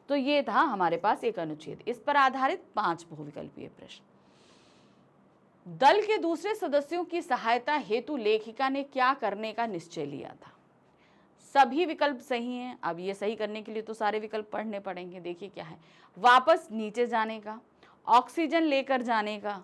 Speaker 1: तो ये था हमारे पास एक अनुच्छेद, इस पर आधारित 5 बहुविकल्पीय प्रश्न। दल के दूसरे सदस्यों की सहायता हेतु लेखिका ने क्या करने का निश्चय लिया था? सभी विकल्प सही हैं। अब ये सही करने के लिए तो सारे विकल्प पढ़ने पड़ेंगे। देखिए क्या है, वापस नीचे जाने का, ऑक्सीजन लेकर जाने का,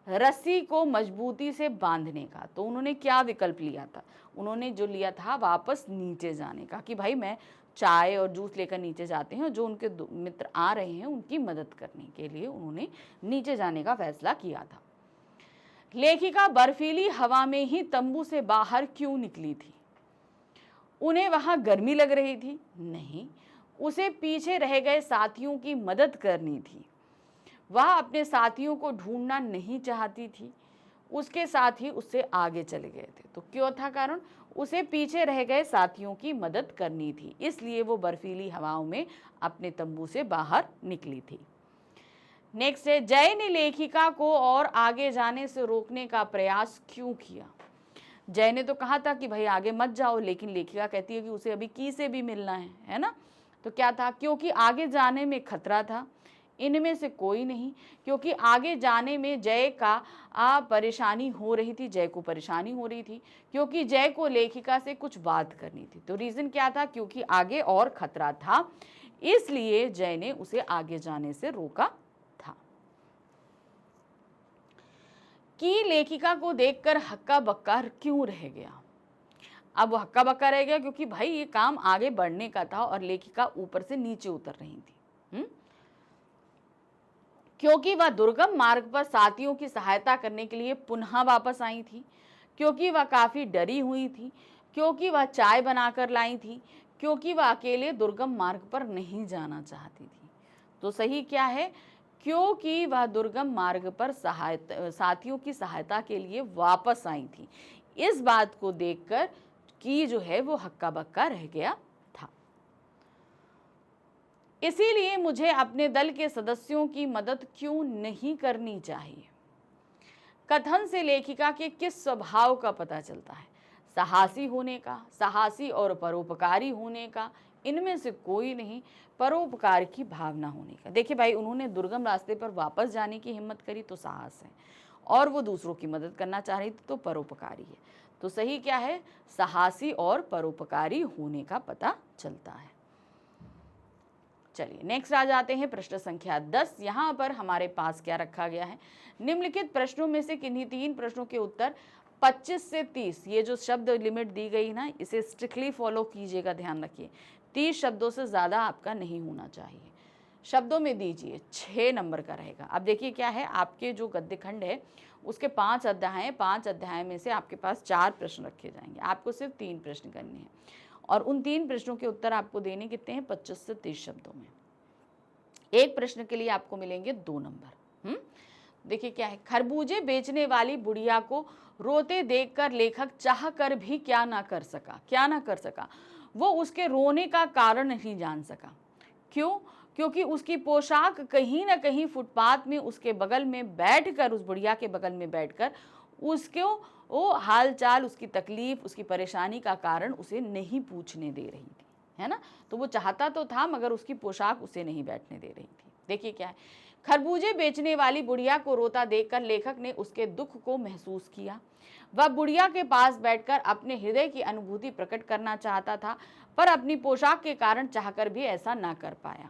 Speaker 1: रस्सी को मजबूती से बांधने का। तो उन्होंने क्या विकल्प लिया था? उन्होंने जो लिया था वापस नीचे जाने का, कि भाई मैं चाय और जूस लेकर नीचे जाते हैं और जो उनके मित्र आ रहे हैं उनकी मदद करने के लिए उन्होंने नीचे जाने का फैसला किया था। लेखिका बर्फीली हवा में ही तंबू से बाहर क्यों निकली थी? उन्हें वहां गर्मी लग रही थी? नहीं, उसे पीछे रह गए साथियों की मदद करनी थी। वह अपने साथियों को ढूंढना नहीं चाहती थी, उसके साथी उससे आगे चले गए थे। तो क्यों था कारण? उसे पीछे रह गए साथियों की मदद करनी थी, इसलिए वो बर्फीली हवाओं में अपने तंबू से बाहर निकली थी। नेक्स्ट है, जय ने लेखिका को और आगे जाने से रोकने का प्रयास क्यों किया? जय ने तो कहा था कि भाई आगे मत जाओ, लेकिन लेखिका कहती है कि उसे अभी की से भी मिलना है ना? तो क्या था? क्योंकि आगे जाने में खतरा था। इनमें से कोई नहीं, क्योंकि आगे जाने में जय का परेशानी हो रही थी, जय को परेशानी हो रही थी, क्योंकि जय को लेखिका से कुछ बात करनी थी। तो रीजन क्या था? क्योंकि आगे और खतरा था, इसलिए जय ने उसे आगे जाने से रोका था। कि लेखिका को देखकर हक्का बक्का क्यों रह गया? अब वो हक्का बक्का रह गया क्योंकि भाई ये काम आगे बढ़ने का था और लेखिका ऊपर से नीचे उतर रही थी। क्योंकि वह दुर्गम मार्ग पर साथियों की सहायता करने के लिए पुनः वापस आई थी, क्योंकि वह काफी डरी हुई थी, क्योंकि वह चाय बनाकर लाई थी, क्योंकि वह अकेले दुर्गम मार्ग पर नहीं जाना चाहती थी। तो सही क्या है? क्योंकि वह दुर्गम मार्ग पर साथियों की सहायता के लिए वापस आई थी। इस बात को देखकर कि जो है वो हक्का बक्का रह गया था। इसीलिए मुझे अपने दल के सदस्यों की मदद क्यों नहीं करनी चाहिए? कथन से लेखिका के किस स्वभाव का पता चलता है? साहसी होने का, साहसी और परोपकारी होने का, इनमें से कोई नहीं। परोपकार की भावना होने का। देखिए भाई, उन्होंने दुर्गम रास्ते पर वापस जाने की हिम्मत करी तो साहस है, और वो दूसरों की मदद करना चाह रही थी तो परोपकारी है। तो सही क्या है? साहसी और परोपकारी होने का पता चलता है। चलिए नेक्स्ट आ जाते हैं प्रश्न संख्या 10। यहाँ पर हमारे पास क्या रखा गया है? निम्नलिखित प्रश्नों में से किन्हीं 3 प्रश्नों के उत्तर 25 से 30, ये जो शब्द लिमिट दी गई ना, इसे स्ट्रिक्टली फॉलो कीजिएगा, ध्यान रखिए। 30 शब्दों से ज़्यादा आपका नहीं होना चाहिए। शब्दों में दीजिए, 6 नंबर का रहेगा। अब देखिए क्या है, आपके जो गद्य खंड है उसके 5 अध्याय हैं। 5 अध्याय में से आपके पास 4 प्रश्न रखे जाएंगे। आपको सिर्फ 3 प्रश्न करने हैं, और उन 3 प्रश्नों के उत्तर आपको देने कितने हैं? 25 से 30 शब्दों में। एक प्रश्न के लिए आपको मिलेंगे 2 नंबर। देखिए क्या है, खरबूजे बेचने वाली बुढ़िया को रोते देखकर लेखक चाह कर भी क्या ना कर सका। वो उसके रोने का कारण नहीं जान सका। क्यों? क्योंकि उसकी पोशाक कहीं ना कहीं फुटपाथ में उसके बगल में बैठकर, उस बुढ़िया के बगल में बैठकर उसको वो हालचाल, उसकी तकलीफ, उसकी परेशानी का कारण उसे नहीं पूछने दे रही थी, है ना। तो वो चाहता तो था, मगर उसकी पोशाक उसे नहीं बैठने दे रही थी। देखिए क्या है, खरबूजे बेचने वाली बुढ़िया को रोता देखकर लेखक ने उसके दुख को महसूस किया। वह बुढ़िया के पास बैठकर अपने हृदय की अनुभूति प्रकट करना चाहता था, पर अपनी पोशाक के कारण चाहकर भी ऐसा ना कर पाया।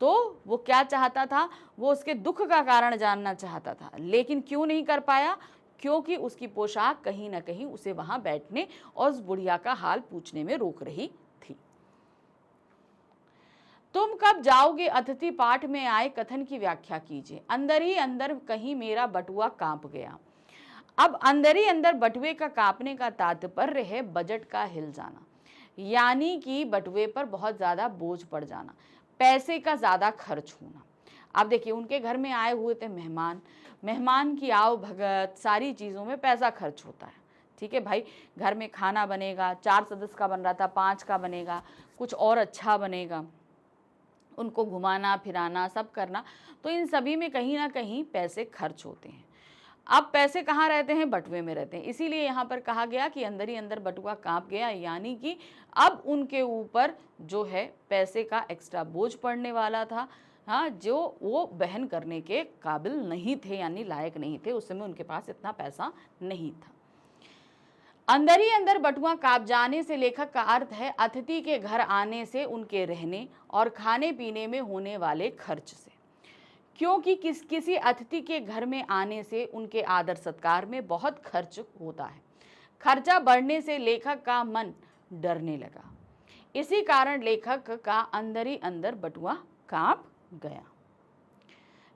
Speaker 1: तो वो क्या चाहता था? वो उसके दुख का कारण जानना चाहता था, लेकिन क्यों नहीं कर पाया? क्योंकि उसकी पोशाक कहीं ना कहीं उसे वहां बैठने और उस बुढ़िया का हाल पूछने में रोक रही थी। तुम कब जाओगे अतिथि पाठ में आए कथन की व्याख्या कीजिए। अंदर ही अंदर कहीं मेरा बटुआ कांप गया। अब अंदर ही अंदर बटुए का कांपने का तात्पर्य है बजट का हिल जाना, यानी कि बटुए पर बहुत ज्यादा बोझ पड़ जाना, पैसे का ज्यादा खर्च होना। अब देखिए, उनके घर में आए हुए थे मेहमान की आओ भगत, सारी चीजों में पैसा खर्च होता है। ठीक है भाई, घर में खाना बनेगा, 4 सदस्य का बन रहा था, 5 का बनेगा, कुछ और अच्छा बनेगा, उनको घुमाना फिराना सब करना, तो इन सभी में कहीं ना कहीं पैसे खर्च होते हैं। अब पैसे कहाँ रहते हैं? बटुए में रहते हैं। इसीलिए यहाँ पर कहा गया कि अंदर ही अंदर बटुआ कांप गया, यानी कि अब उनके ऊपर जो है पैसे का एक्स्ट्रा बोझ पड़ने वाला था, हाँ, जो वो वहन करने के काबिल नहीं थे, यानी लायक नहीं थे। उस समय उनके पास इतना पैसा नहीं था। अंदर ही अंदर बटुआ कांप जाने से लेखक का अर्थ है अतिथि के घर आने से, उनके रहने और खाने पीने में होने वाले खर्च से। क्योंकि किसी अतिथि के घर में आने से उनके आदर सत्कार में बहुत खर्च होता है। खर्चा बढ़ने से लेखक का मन डरने लगा। इसी कारण लेखक का अंदर ही अंदर बटुआ कांप गया।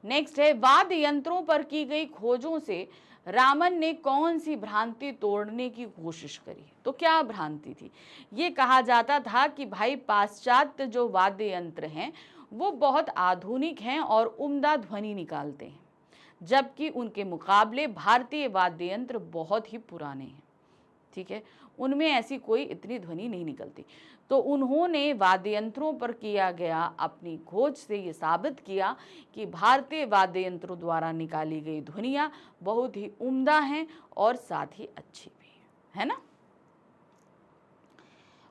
Speaker 1: नेक्स्ट है, वाद्य यंत्रों पर की गई खोजों से रामन ने कौन सी भ्रांति तोड़ने की कोशिश करी? तो क्या भ्रांति थी? ये कहा जाता था कि भाई पाश्चात्य जो वाद्य यंत्र हैं वो बहुत आधुनिक हैं और उम्दा ध्वनि निकालते हैं, जबकि उनके मुकाबले भारतीय वाद्य यंत्र बहुत ही पुराने हैं। ठीक है, उनमें ऐसी कोई इतनी ध्वनि नहीं निकलती। तो उन्होंने वाद्य यंत्रों पर किया गया अपनी खोज से ये साबित किया कि भारतीय वाद्य यंत्रों द्वारा निकाली गई ध्वनियाँ बहुत ही उम्दा हैं और साथ ही अच्छी भी है ना।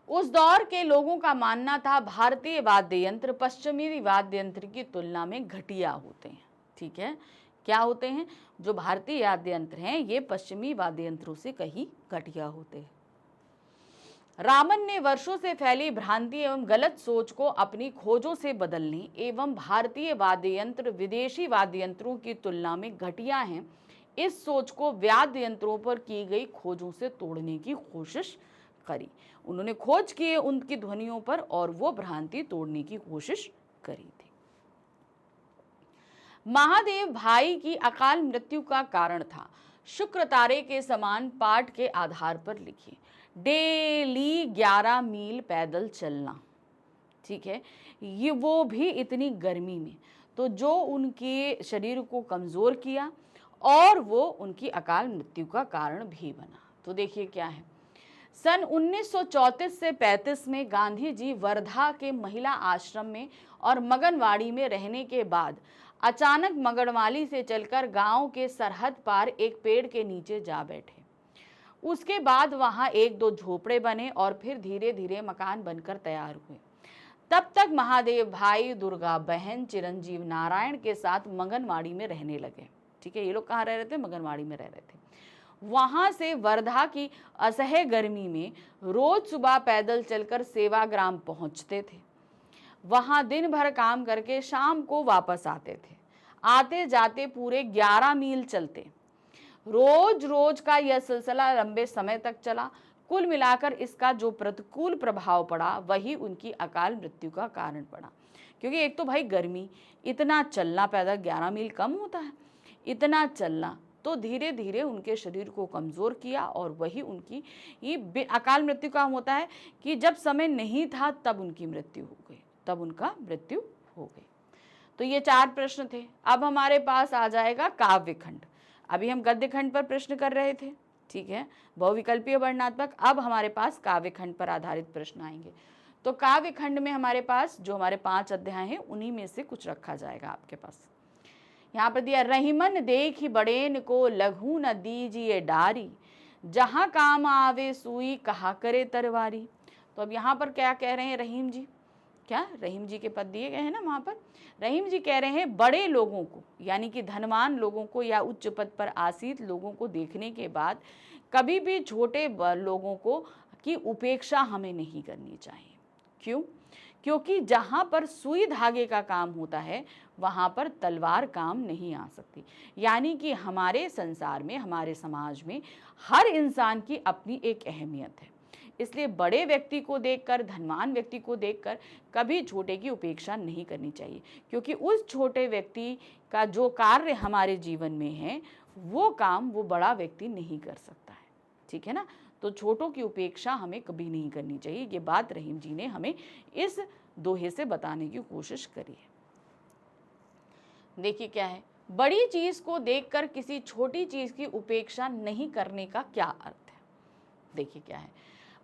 Speaker 1: उस दौर के लोगों का मानना था भारतीय वाद्य यंत्र पश्चिमी वाद्य यंत्र की तुलना में घटिया होते हैं। ठीक है, क्या होते हैं? जो भारतीय वाद्य यंत्र हैं ये पश्चिमी वाद्य यंत्रों से कहीं घटिया होते हैं। रामन ने वर्षों से फैली भ्रांति एवं गलत सोच को अपनी खोजों से बदलने एवं भारतीय वाद्य यंत्र विदेशी वाद्य यंत्रों की तुलना में घटिया हैं, इस सोच को वाद्य यंत्रों पर की गई खोजों से तोड़ने की कोशिश करी। उन्होंने खोज किए उनकी ध्वनियों पर और वो भ्रांति तोड़ने की कोशिश करी थी। महादेव भाई की अकाल मृत्यु का कारण था। शुक्र तारे के समान पाठ के आधार पर लिखिए। डेली 11 मील पैदल चलना, ठीक है, ये वो भी इतनी गर्मी में, तो जो उनके शरीर को कमज़ोर किया और वो उनकी अकाल मृत्यु का कारण भी बना। तो देखिए क्या है, सन 1934 से 35 में गांधी जी वर्धा के महिला आश्रम में और मगनवाड़ी में रहने के बाद अचानक मगनवाड़ी से चलकर गांव के सरहद पार एक पेड़ के नीचे जा बैठे। उसके बाद वहां एक दो झोपड़े बने और फिर धीरे धीरे मकान बनकर तैयार हुए। तब तक महादेव भाई, दुर्गा बहन, चिरंजीव नारायण के साथ मगनवाड़ी में रहने लगे। ठीक है, ये लोग कहाँ रह रहे थे? मगनवाड़ी में रह रहे थे। वहां से वर्धा की असह्य गर्मी में रोज सुबह पैदल चलकर सेवाग्राम पहुंचते थे। वहां दिन भर काम करके शाम को वापस आते थे। आते जाते पूरे 11 मील चलते। रोज रोज का यह सिलसिला लंबे समय तक चला। कुल मिलाकर इसका जो प्रतिकूल प्रभाव पड़ा वही उनकी अकाल मृत्यु का कारण पड़ा। क्योंकि एक तो भाई गर्मी, इतना चलना, पैदल 11 मील कम होता है, इतना चलना, तो धीरे धीरे उनके शरीर को कमज़ोर किया और वही उनकी ये अकाल मृत्यु का होता है कि जब समय नहीं था तब उनकी मृत्यु हो गई, तब उनका मृत्यु हो गई। तो ये 4 प्रश्न थे। अब हमारे पास आ जाएगा काव्य खंड। अभी हम गद्य खंड पर प्रश्न कर रहे थे, ठीक है, बहुविकल्पीय वर्णनात्मक। अब हमारे पास काव्य खंड पर आधारित प्रश्न आएंगे। तो काव्य खंड में हमारे पास जो हमारे 5 अध्याय हैं उन्हीं में से कुछ रखा जाएगा आपके पास। यहाँ पर दिया, रहीमन देखी बड़ेन को लघु न दीजिए डारी, जहाँ काम आवे सुई कहा करे तरवारी। तो अब यहाँ पर क्या कह रहे हैं रहीम जी? क्या रहीम जी के पद दिए गए हैं ना वहाँ पर? रहीम जी कह रहे हैं बड़े लोगों को, यानी कि धनवान लोगों को या उच्च पद पर आसीत लोगों को देखने के बाद कभी भी छोटे लोगों को की उपेक्षा हमें नहीं करनी चाहिए। क्यों? क्योंकि जहाँ पर सुई धागे का काम होता है वहाँ पर तलवार काम नहीं आ सकती। यानी कि हमारे संसार में, हमारे समाज में हर इंसान की अपनी एक अहमियत है। इसलिए बड़े व्यक्ति को देखकर, धनवान व्यक्ति को देखकर कभी छोटे की उपेक्षा नहीं करनी चाहिए, क्योंकि उस छोटे व्यक्ति का जो कार्य हमारे जीवन में है वो काम वो बड़ा व्यक्ति नहीं कर सकता है। ठीक है ना? तो छोटों की उपेक्षा हमें कभी नहीं करनी चाहिए। ये बात रहीम जी ने हमें इस दोहे से बताने की कोशिश करी है। देखिए क्या है, बड़ी चीज को देखकर किसी छोटी चीज की उपेक्षा नहीं करने का क्या अर्थ है? देखिए क्या है,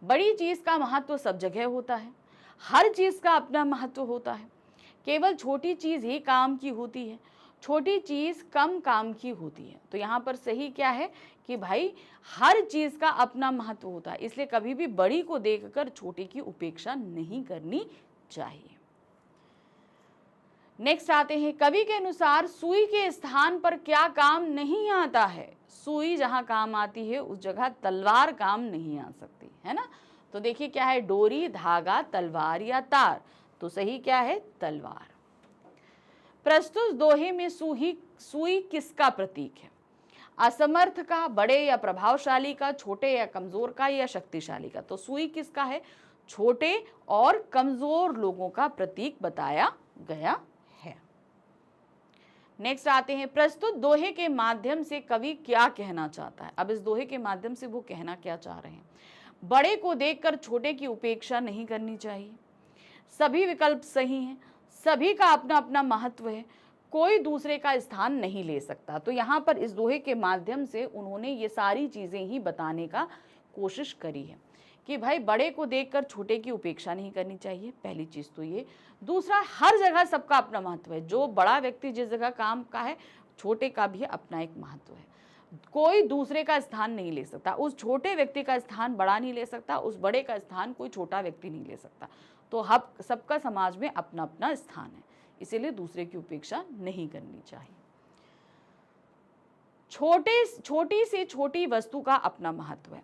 Speaker 1: बड़ी चीज का महत्व सब जगह होता है, हर चीज का अपना महत्व होता है। केवल छोटी चीज ही काम की होती है, छोटी चीज कम काम की होती है। तो यहाँ पर सही क्या है कि भाई हर चीज का अपना महत्व होता है, इसलिए कभी भी बड़ी को देखकर छोटी की उपेक्षा नहीं करनी चाहिए। नेक्स्ट आते हैं, कवि के अनुसार सुई के स्थान पर क्या काम नहीं आता है? सुई जहां काम आती है उस जगह तलवार काम नहीं आ सकती, है ना? तो देखिए क्या है, डोरी, धागा, तलवार या तार। तो सही क्या है? तलवार। प्रस्तुत दोहे में सुई किसका प्रतीक है? असमर्थ का, बड़े या प्रभावशाली का, छोटे या कमजोर का, या शक्तिशाली का? तो सुई किसका है? छोटे और कमजोर लोगों का प्रतीक बताया गया है। नेक्स्ट आते हैं, प्रस्तुत दोहे के माध्यम से कवि क्या कहना चाहता है? अब इस दोहे के माध्यम से वो कहना क्या चाह रहे हैं? बड़े को देखकर छोटे की उपेक्षा नहीं करनी चाहिए, सभी विकल्प सही हैं, सभी का अपना अपना महत्व है, कोई दूसरे का स्थान नहीं ले सकता। तो यहाँ पर इस दोहे के माध्यम से उन्होंने ये सारी चीजें ही बताने का कोशिश करी है कि भाई बड़े को देखकर छोटे की उपेक्षा नहीं करनी चाहिए, पहली चीज तो ये। दूसरा, हर जगह सबका अपना महत्व है, जो बड़ा व्यक्ति जिस जगह काम का है, छोटे का भी अपना एक महत्व है। कोई दूसरे का स्थान नहीं ले सकता, उस छोटे व्यक्ति का स्थान बड़ा नहीं ले सकता, उस बड़े का स्थान कोई छोटा व्यक्ति नहीं ले सकता। तो सबका समाज में अपना अपना स्थान है, इसीलिए दूसरे की उपेक्षा नहीं करनी चाहिए। छोटी से छोटी वस्तु का अपना महत्व है।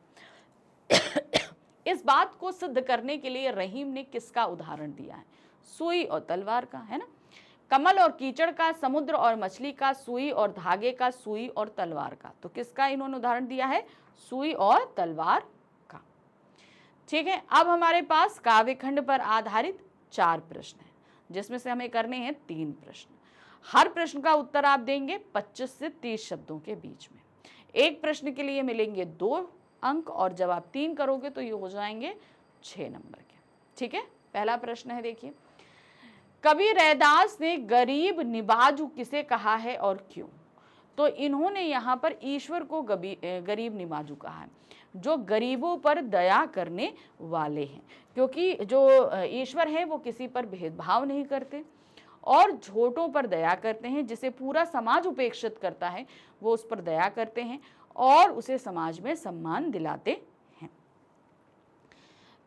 Speaker 1: इस बात को सिद्ध करने के लिए रहीम ने किसका उदाहरण दिया है? सुई और तलवार का, है ना? कमल और कीचड़ का, समुद्र और मछली का, सुई और धागे का, सुई और तलवार का। तो किसका इन्होंने उदाहरण दिया है? सुई और तलवार का। ठीक है, अब हमारे पास काव्य खंड पर आधारित 4 प्रश्न हैं, जिसमें से हमें करने हैं 3 प्रश्न। हर प्रश्न का उत्तर आप देंगे 25 से 30 शब्दों के बीच में। एक प्रश्न के लिए मिलेंगे 2 अंक, और जब आप 3 करोगे तो ये हो जाएंगे 6 नंबर के। ठीक है, पहला प्रश्न है, देखिए, कवि रैदास ने गरीब निबाजू किसे कहा है और क्यों? तो इन्होंने यहाँ पर ईश्वर को गरीब निबाजू कहा है, जो गरीबों पर दया करने वाले हैं, क्योंकि जो ईश्वर है वो किसी पर भेदभाव नहीं करते और झोटों पर दया करते हैं। जिसे पूरा समाज उपेक्षित करता है वो उस पर दया करते हैं और उसे समाज में सम्मान दिलाते हैं।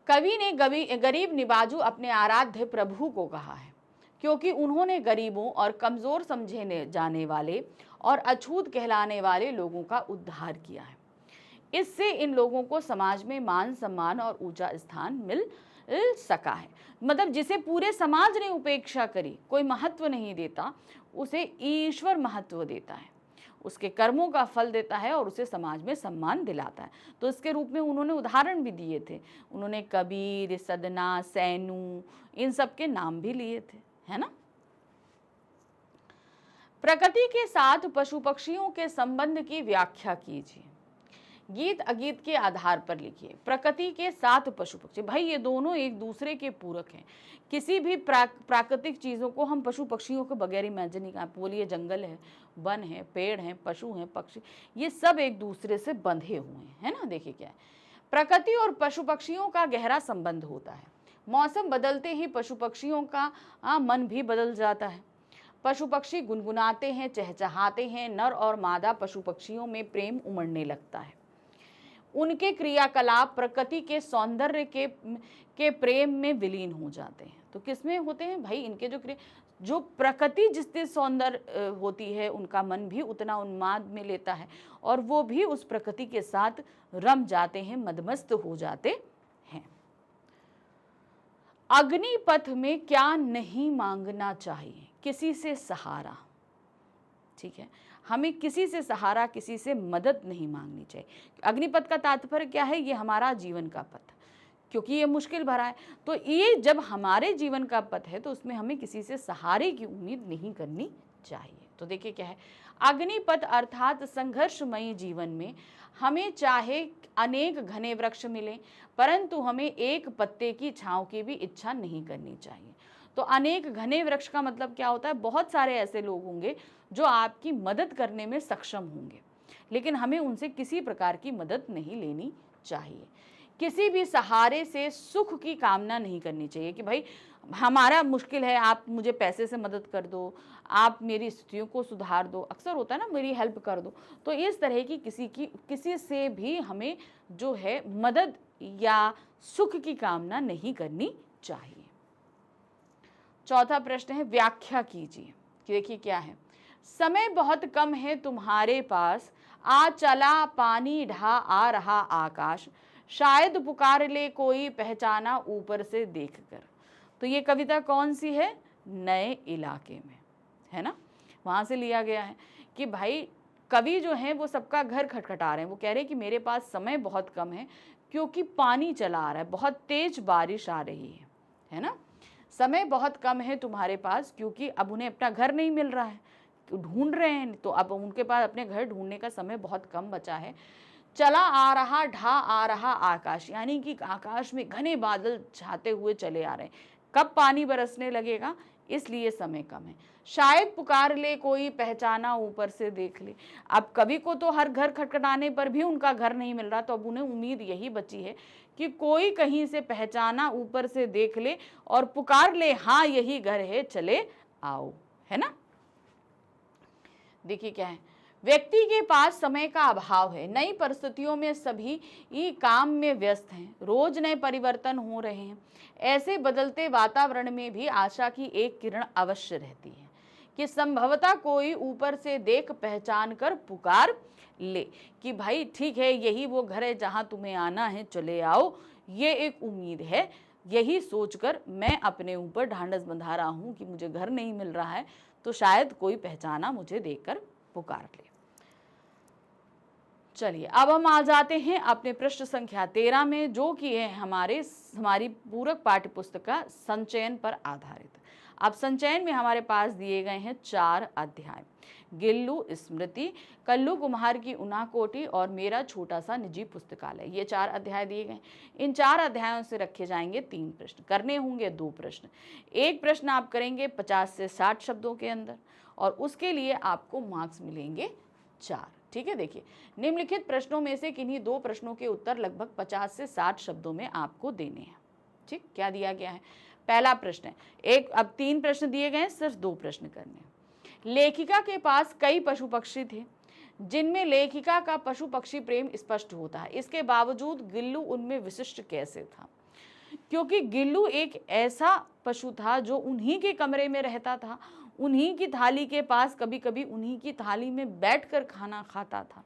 Speaker 1: कवि ने गरीब निबाजू अपने आराध्य प्रभु को कहा है, क्योंकि उन्होंने गरीबों और कमजोर समझे जाने वाले और अछूत कहलाने वाले लोगों का उद्धार किया है। इससे इन लोगों को समाज में मान सम्मान और ऊंचा स्थान मिल सका है। मतलब जिसे पूरे समाज ने उपेक्षा करी, कोई महत्व नहीं देता, उसे ईश्वर महत्व देता है, उसके कर्मों का फल देता है और उसे समाज में सम्मान दिलाता है। तो इसके रूप में उन्होंने उदाहरण भी दिए थे। उन्होंने कबीर, सदना, सैनू, इन सब के नाम भी लिए थे, है ना। प्रकृति के साथ पशु पक्षियों के संबंध की व्याख्या कीजिए। गीत अगीत के आधार पर लिखिए। प्रकृति के साथ पशु पक्षी, भाई ये दोनों एक दूसरे के पूरक हैं। किसी भी प्राकृतिक चीज़ों को हम पशु पक्षियों के बगैर इमेजिन नहीं कर। बोलिए जंगल है, वन है, पेड़ हैं, पशु हैं, पक्षी, ये सब एक दूसरे से बंधे हुए हैं ना। देखिए क्या है, प्रकृति और पशु पक्षियों का गहरा संबंध होता है। मौसम बदलते ही पशु पक्षियों का मन भी बदल जाता है। पशु पक्षी गुनगुनाते हैं, चहचहाते हैं, नर और मादा पशु पक्षियों में प्रेम उमड़ने लगता है। उनके क्रियाकलाप प्रकृति के सौंदर्य के प्रेम में विलीन हो जाते हैं। तो किसमें होते हैं भाई, इनके जो प्रकृति जितनी सौंदर्य होती है उनका मन भी उतना उन्माद में लेता है और वो भी उस प्रकृति के साथ रम जाते हैं, मदमस्त हो जाते हैं। अग्निपथ में क्या नहीं मांगना चाहिए? किसी से सहारा। ठीक है, हमें किसी से सहारा, किसी से मदद नहीं मांगनी चाहिए। अग्निपथ का तात्पर्य क्या है? ये हमारा जीवन का पथ, क्योंकि ये मुश्किल भरा है। तो ये जब हमारे जीवन का पथ है तो उसमें हमें किसी से सहारे की उम्मीद नहीं करनी चाहिए। तो देखिए क्या है, अग्निपथ अर्थात संघर्षमयी जीवन में हमें चाहे अनेक घने वृक्ष मिलें, परंतु हमें एक पत्ते की छांव की भी इच्छा नहीं करनी चाहिए। तो अनेक घने वृक्ष का मतलब क्या होता है? बहुत सारे ऐसे लोग होंगे जो आपकी मदद करने में सक्षम होंगे, लेकिन हमें उनसे किसी प्रकार की मदद नहीं लेनी चाहिए। किसी भी सहारे से सुख की कामना नहीं करनी चाहिए कि भाई हमारा मुश्किल है, आप मुझे पैसे से मदद कर दो, आप मेरी स्थितियों को सुधार दो। अक्सर होता है ना, मेरी हेल्प कर दो। तो इस तरह की किसी से भी हमें जो है मदद या सुख की कामना नहीं करनी चाहिए। चौथा प्रश्न है, व्याख्या कीजिए। कि देखिए क्या है, समय बहुत कम है तुम्हारे पास, आ चला पानी ढा आ रहा आकाश, शायद पुकार ले कोई पहचाना ऊपर से देखकर। तो ये कविता कौन सी है? नए इलाके में, है ना, वहां से लिया गया है। कि भाई कवि जो है वो सबका घर खटखटा रहे हैं। वो कह रहे हैं कि मेरे पास समय बहुत कम है, क्योंकि पानी चला आ रहा है, बहुत तेज बारिश आ रही है ना। समय बहुत कम है तुम्हारे पास, क्योंकि अब उन्हें अपना घर नहीं मिल रहा है, ढूंढ रहे हैं, तो अब उनके पास अपने घर ढूंढने का समय बहुत कम बचा है। चला आ रहा ढा आ रहा आकाश, यानी कि आकाश में घने बादल छाते हुए चले आ रहे हैं। कब पानी बरसने लगेगा, इसलिए समय कम है। शायद पुकार ले कोई पहचाना ऊपर से देख ले। अब कवि को तो हर घर खटखटाने पर भी उनका घर नहीं मिल रहा, तो अब उन्हें उम्मीद यही बची है कि कोई कहीं से पहचाना ऊपर से देख ले और पुकार ले, हाँ यही घर है, चले आओ, है ना। देखिए क्या है, व्यक्ति के पास समय का अभाव है। नई परिस्थितियों में सभी काम में व्यस्त हैं, रोज नए परिवर्तन हो रहे हैं। ऐसे बदलते वातावरण में भी आशा की एक किरण अवश्य रहती है कि संभवतः कोई ऊपर से देख पहचान कर पुकार ले कि भाई ठीक है, यही वो घर है जहां तुम्हें आना है, चले आओ। ये एक उम्मीद है। यही सोचकर मैं अपने ऊपर ढांढस बंधा रहा हूं कि मुझे घर नहीं मिल रहा है, तो शायद कोई पहचाना मुझे देखकर पुकार ले। चलिए अब हम आ जाते हैं अपने पृष्ठ संख्या 13 में, जो कि है हमारी पूरक पाठ्य पुस्तक का संचयन पर आधारित। अब संचयन में हमारे पास दिए गए हैं 4 अध्याय, गिल्लू स्मृति, कल्लू कुम्हार की उनाकोटी और मेरा छोटा सा निजी पुस्तकालय। ये 4 अध्याय दिए गए। इन 4 अध्यायों से रखे जाएंगे 3 प्रश्न, करने होंगे 2 प्रश्न। एक प्रश्न आप करेंगे 50 से 60 शब्दों के अंदर और उसके लिए आपको मार्क्स मिलेंगे 4। ठीक है, देखिए निम्नलिखित प्रश्नों में से किन्हीं 2 प्रश्नों के उत्तर लगभग 50 से 60 शब्दों में आपको देने हैं। ठीक, क्या दिया गया है? पहला प्रश्न है, एक, अब 3 प्रश्न दिए गए हैं, सिर्फ 2 प्रश्न करने हैं। लेखिका के पास कई पशु पक्षी थे जिनमें लेखिका का पशु पक्षी प्रेम स्पष्ट होता है, इसके बावजूद गिल्लू उनमें विशिष्ट कैसे था? क्योंकि गिल्लू एक ऐसा पशु था जो उन्हीं के कमरे में रहता था, उन्हीं की थाली के पास, कभी कभी उन्हीं की थाली में बैठकर खाना खाता था।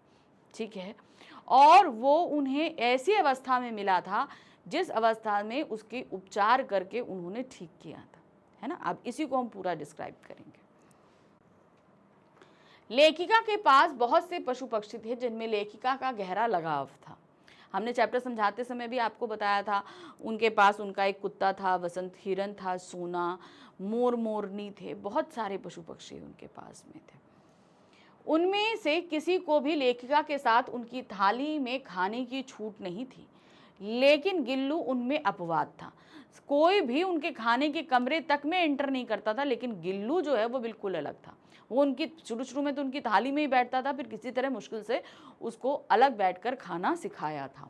Speaker 1: ठीक है, और वो उन्हें ऐसी अवस्था में मिला था जिस अवस्था में उसके उपचार करके उन्होंने ठीक किया था, है ना। अब इसी को हम पूरा डिस्क्राइब करेंगे। लेखिका के पास बहुत से पशु पक्षी थे जिनमें लेखिका का गहरा लगाव था। हमने चैप्टर समझाते समय भी आपको बताया था, उनके पास उनका एक कुत्ता था, वसंत हिरन था, सोना, मोर मोरनी थे, बहुत सारे पशु पक्षी उनके पास में थे। उनमें से किसी को भी लेखिका के साथ उनकी थाली में खाने की छूट नहीं थी, लेकिन गिल्लू उनमें अपवाद था। कोई भी उनके खाने के कमरे तक में एंटर नहीं करता था, लेकिन गिल्लू जो है वो बिल्कुल अलग था। वो उनकी शुरू में तो उनकी थाली में ही बैठता था, फिर किसी तरह मुश्किल से उसको अलग बैठकर खाना सिखाया था।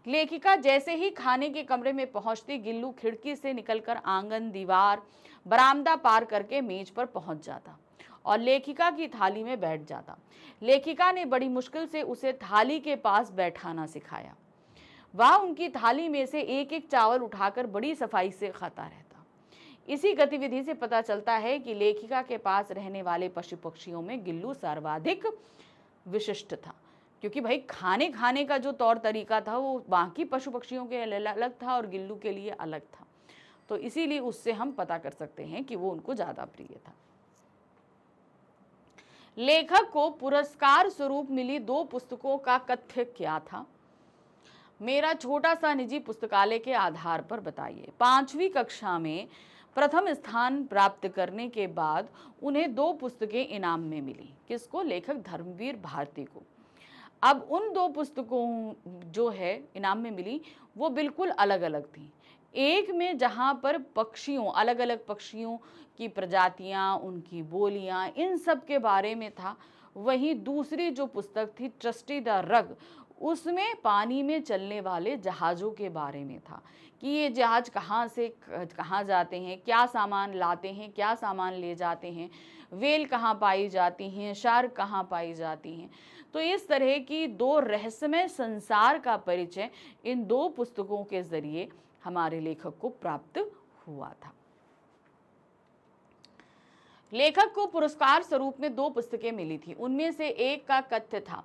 Speaker 1: लेखिका जैसे ही खाने के कमरे में पहुंचती, गिल्लू खिड़की से निकलकर आंगन, दीवार, बरामदा पार करके मेज पर पहुंच जाता और लेखिका की थाली में बैठ जाता। लेखिका ने बड़ी मुश्किल से उसे थाली के पास बैठाना सिखाया। वह उनकी थाली में से एक एक चावल उठाकर बड़ी सफाई से खाता रहता। इसी गतिविधि से पता चलता है कि लेखिका के पास रहने वाले पशु पक्षियों में गिल्लू सर्वाधिक विशिष्ट था, क्योंकि भाई खाने का जो तौर तरीका था वो बाकी पशु पक्षियों के अलग था और गिल्लू के लिए अलग था। तो इसीलिए उससे हम पता कर सकते हैं कि वो उनको ज्यादा प्रिय था। लेखक को पुरस्कार स्वरूप मिली 2 पुस्तकों का कथ्य क्या था? मेरा छोटा सा निजी पुस्तकालय के आधार पर बताइए। 5वीं कक्षा में प्रथम स्थान प्राप्त करने के बाद उन्हें 2 पुस्तकें इनाम में मिली। किसको? लेखक धर्मवीर भारती को। अब उन 2 पुस्तकों जो है इनाम में मिली वो बिल्कुल अलग अलग थी। एक में जहाँ पर पक्षियों, अलग अलग पक्षियों की प्रजातियाँ, उनकी बोलियाँ, इन सब के बारे में था। वहीं दूसरी जो पुस्तक थी ट्रस्टी द रग, उसमें पानी में चलने वाले जहाज़ों के बारे में था कि ये जहाज़ कहाँ से कहाँ जाते हैं, क्या सामान लाते हैं, क्या सामान ले जाते हैं, वेल कहाँ पाई जाती हैं, शार्क कहाँ पाई जाती हैं। तो इस तरह की 2 रहस्यमय संसार का परिचय इन 2 पुस्तकों के जरिए हमारे लेखक को प्राप्त हुआ था। लेखक को पुरस्कार स्वरूप में 2 पुस्तकें मिली थी। उनमें से एक का कथ्य था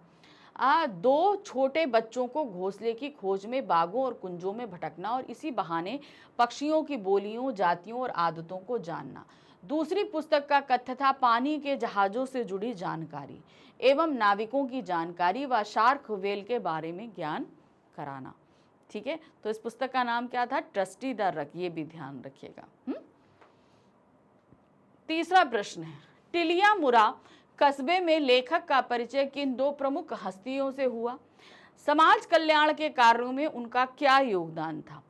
Speaker 1: 2 छोटे बच्चों को घोंसले की खोज में बागों और कुंजों में भटकना और इसी बहाने पक्षियों की बोलियों, जातियों और आदतों को जानना। दूसरी पुस्तक का कथ्य था पानी के जहाज़ों से जुड़ी जानकारी एवं नाविकों की जानकारी व शार्क व्हेल के बारे में ज्ञान कराना। ठीक है, तो इस पुस्तक का नाम क्या था? ट्रस्टी द रग, ये भी ध्यान रखिएगा। तीसरा प्रश्न है, टिलियामुरा कस्बे में लेखक का परिचय किन 2 प्रमुख हस्तियों से हुआ? समाज कल्याण के कार्यों में उनका क्या योगदान था?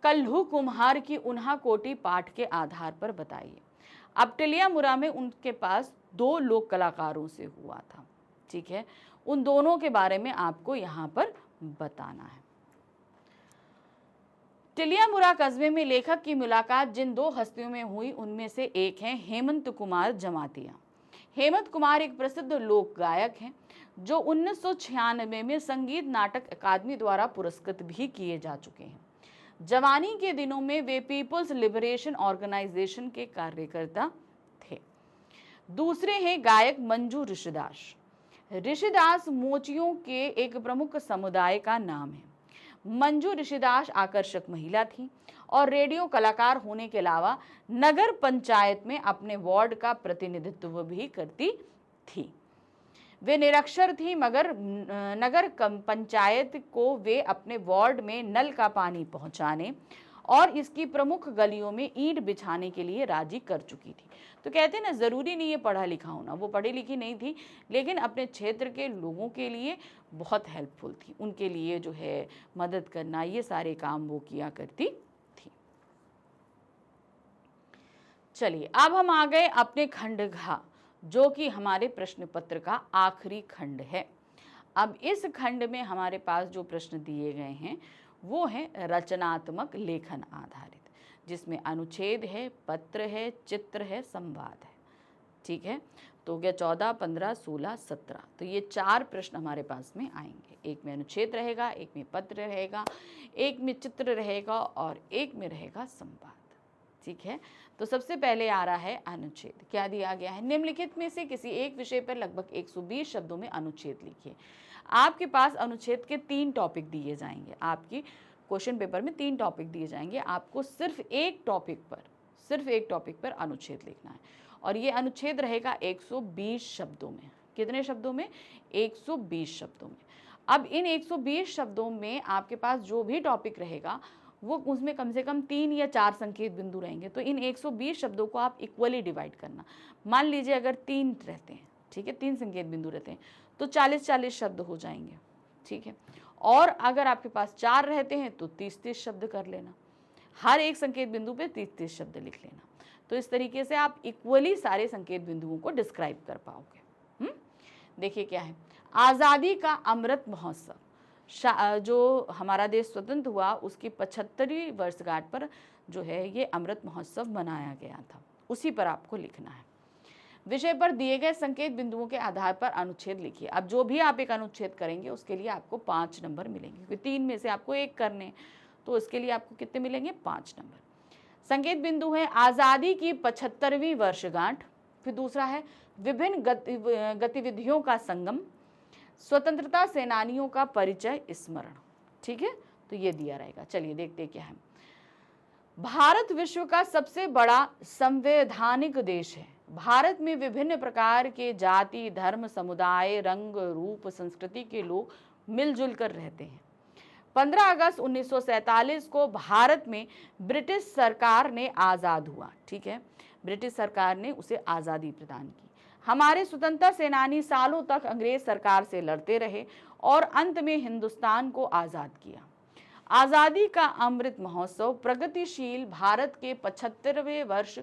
Speaker 1: कल्लू कुम्हार की उनाकोटी पाठ के आधार पर बताइए। अब टिलियामुरा में उनके पास 2 लोक कलाकारों से हुआ था। ठीक है, उन दोनों के बारे में आपको यहाँ पर बताना है। टिलियामुरा कस्बे में लेखक की मुलाकात जिन 2 हस्तियों में हुई उनमें से एक है हेमंत कुमार जमातिया। हेमंत कुमार एक प्रसिद्ध लोक गायक हैं जो 1996 में संगीत नाटक अकादमी द्वारा पुरस्कृत भी किए जा चुके हैं। जवानी के दिनों में वे पीपल्स लिबरेशन ऑर्गेनाइजेशन के कार्यकर्ता थे। दूसरे हैं गायक मंजू ऋषिदास। ऋषिदास मोचियों के एक प्रमुख समुदाय का नाम है। मंजू ऋषिदास आकर्षक महिला थी और रेडियो कलाकार होने के अलावा नगर पंचायत में अपने वार्ड का प्रतिनिधित्व भी करती थी। वे निरक्षर थी, मगर नगर पंचायत को वे अपने वार्ड में नल का पानी पहुंचाने और इसकी प्रमुख गलियों में ईंट बिछाने के लिए राजी कर चुकी थी। तो कहते हैं ना, ज़रूरी नहीं है पढ़ा लिखा होना, वो पढ़ी लिखी नहीं थी लेकिन अपने क्षेत्र के लोगों के लिए बहुत हेल्पफुल थी, उनके लिए जो है मदद करना, ये सारे काम वो किया करती थी। चलिए अब हम आ गए अपने खंड घ, जो कि हमारे प्रश्न पत्र का आखिरी खंड है। अब इस खंड में हमारे पास जो प्रश्न दिए गए हैं वो है रचनात्मक लेखन आधारित, जिसमें अनुच्छेद है, पत्र है, चित्र है, संवाद है। ठीक है, तो हो गया 14, 15, 16, 17। तो ये 4 प्रश्न हमारे पास में आएंगे। एक में अनुच्छेद रहेगा, एक में पत्र रहेगा, एक में चित्र रहेगा और एक में रहेगा संवाद। ठीक है, तो सबसे पहले आ रहा है अनुच्छेद। क्या दिया गया है? निम्नलिखित में से किसी एक विषय पर लगभग 120 शब्दों में अनुच्छेद लिखिए। आपके पास अनुच्छेद के 3 टॉपिक दिए जाएंगे। आपकी क्वेश्चन पेपर में 3 टॉपिक दिए जाएंगे, आपको सिर्फ एक टॉपिक पर अनुच्छेद लिखना है और ये अनुच्छेद रहेगा 120 शब्दों में। कितने शब्दों में? 120 शब्दों में। अब इन 120 शब्दों में आपके पास जो भी टॉपिक रहेगा वो उसमें कम से कम 3 या 4 संकेत बिंदु रहेंगे। तो इन 120 शब्दों को आप इक्वली डिवाइड करना। मान लीजिए अगर 3 रहते हैं, ठीक है, 3 संकेत बिंदु रहते हैं तो 40-40 शब्द हो जाएंगे। ठीक है, और अगर आपके पास 4 रहते हैं तो 30-30 शब्द कर लेना, हर एक संकेत बिंदु पे 30-30 शब्द लिख लेना। तो इस तरीके से आप इक्वली सारे संकेत बिंदुओं को डिस्क्राइब कर पाओगे। देखिए क्या है, आज़ादी का अमृत महोत्सव, जो हमारा देश स्वतंत्र हुआ उसकी 75वीं वर्षगांठ पर जो है ये अमृत महोत्सव मनाया गया था, उसी पर आपको लिखना है। विषय पर दिए गए संकेत बिंदुओं के आधार पर अनुच्छेद लिखिए। अब जो भी आप एक अनुच्छेद करेंगे उसके लिए आपको 5 नंबर मिलेंगे, क्योंकि 3 में से आपको 1 करने, तो इसके लिए आपको कितने मिलेंगे? 5 नंबर। संकेत बिंदु है आज़ादी की 75वीं वर्षगांठ, फिर दूसरा है विभिन्न गतिविधियों का संगम, स्वतंत्रता सेनानियों का परिचय स्मरण। ठीक है, तो ये दिया रहेगा। चलिए देखते क्या है। भारत विश्व का सबसे बड़ा संवैधानिक देश है। भारत में विभिन्न प्रकार के जाति, धर्म, समुदाय, रंग, रूप, संस्कृति के लोग मिलजुल कर रहते हैं। 15 अगस्त 1947 को भारत में ब्रिटिश सरकार ने आज़ाद हुआ। ठीक है, ब्रिटिश सरकार ने उसे आज़ादी प्रदान की। हमारे स्वतंत्रता सेनानी सालों तक अंग्रेज सरकार से लड़ते रहे और अंत में हिंदुस्तान को आज़ाद किया। आज़ादी का अमृत महोत्सव प्रगतिशील भारत के 75वें वर्ष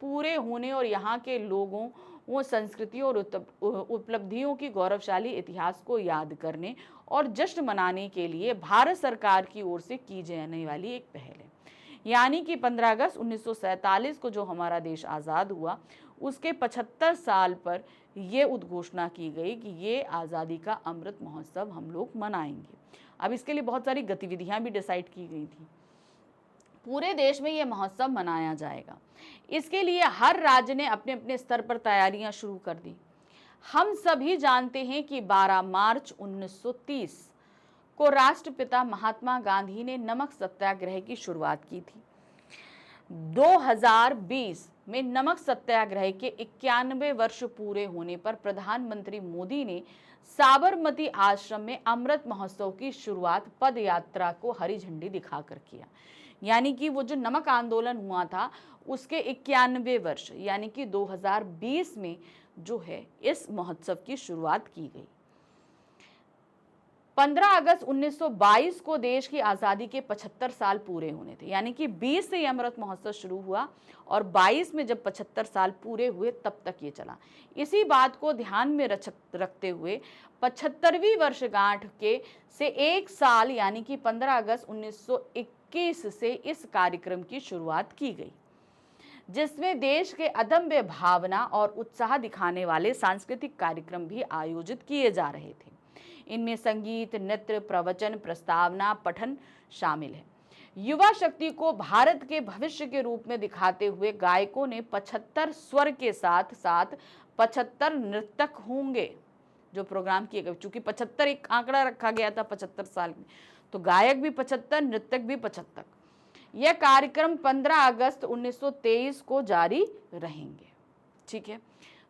Speaker 1: पूरे होने और यहाँ के लोगों, वो संस्कृति और उपलब्धियों की गौरवशाली इतिहास को याद करने और जश्न मनाने के लिए भारत सरकार की ओर से की जाने वाली एक पहल है। यानी कि 15 अगस्त 1947 को जो हमारा देश आज़ाद हुआ उसके 75 साल पर यह उद्घोषणा की गई कि ये आज़ादी का अमृत महोत्सव हम लोग मनाएंगे। अब इसके लिए बहुत सारी गतिविधियां भी डिसाइड की गई थी। पूरे देश में ये महोत्सव मनाया जाएगा। इसके लिए हर राज्य ने अपने अपने स्तर पर तैयारियां शुरू कर दी। हम सभी जानते हैं कि 12 मार्च 1930 को राष्ट्रपिता महात्मा गांधी ने नमक सत्याग्रह की शुरुआत की थी। 2020 में नमक सत्याग्रह के 91 वर्ष पूरे होने पर प्रधानमंत्री मोदी ने साबरमती आश्रम में अमृत महोत्सव की शुरुआत पद यात्रा को हरी झंडी दिखाकर किया। यानी कि वो जो नमक आंदोलन हुआ था उसके 91 वर्ष यानी कि 2020 में जो है इस महोत्सव की शुरुआत की गई। 15 अगस्त 1922 को देश की आज़ादी के 75 साल पूरे होने थे। यानी कि 20 से ये अमृत महोत्सव शुरू हुआ और 22 में जब 75 साल पूरे हुए तब तक ये चला। इसी बात को ध्यान में रखते हुए 75वीं वर्षगांठ के से 1 साल यानी कि 15 अगस्त 1921 से इस कार्यक्रम की शुरुआत की गई, जिसमें देश के अदम्य भावना और उत्साह दिखाने वाले सांस्कृतिक कार्यक्रम भी आयोजित किए जा रहे थे। इनमें संगीत, नृत्य, प्रवचन, प्रस्तावना, पठन शामिल है। युवा शक्ति को भारत के भविष्य के रूप में दिखाते हुए गायकों ने 75 स्वर के साथ साथ 75 नर्तक होंगे जो प्रोग्राम किए गए। चूंकि 75 एक आंकड़ा रखा गया था 75 साल में, तो गायक भी 75, नर्तक भी 75। यह कार्यक्रम 15 अगस्त 1923 को जारी रहेंगे। ठीक है,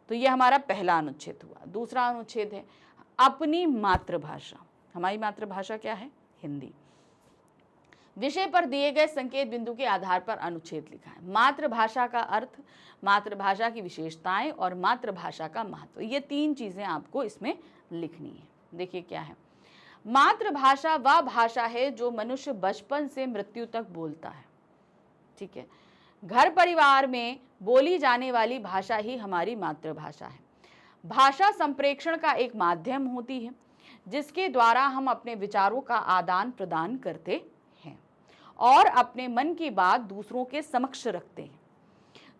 Speaker 1: तो यह हमारा पहला अनुच्छेद हुआ। दूसरा अनुच्छेद है अपनी मातृभाषा। हमारी मातृभाषा क्या है? हिंदी। विषय पर दिए गए संकेत बिंदु के आधार पर अनुच्छेद लिखा है। मातृभाषा का अर्थ, मातृभाषा की विशेषताएं और मातृभाषा का महत्व, ये 3 चीजें आपको इसमें लिखनी है। देखिए क्या है। मातृभाषा वह भाषा है जो मनुष्य बचपन से मृत्यु तक बोलता है। ठीक है, घर परिवार में बोली जाने वाली भाषा ही हमारी मातृभाषा है। भाषा संप्रेषण का एक माध्यम होती है जिसके द्वारा हम अपने विचारों का आदान प्रदान करते हैं और अपने मन की बात दूसरों के समक्ष रखते हैं,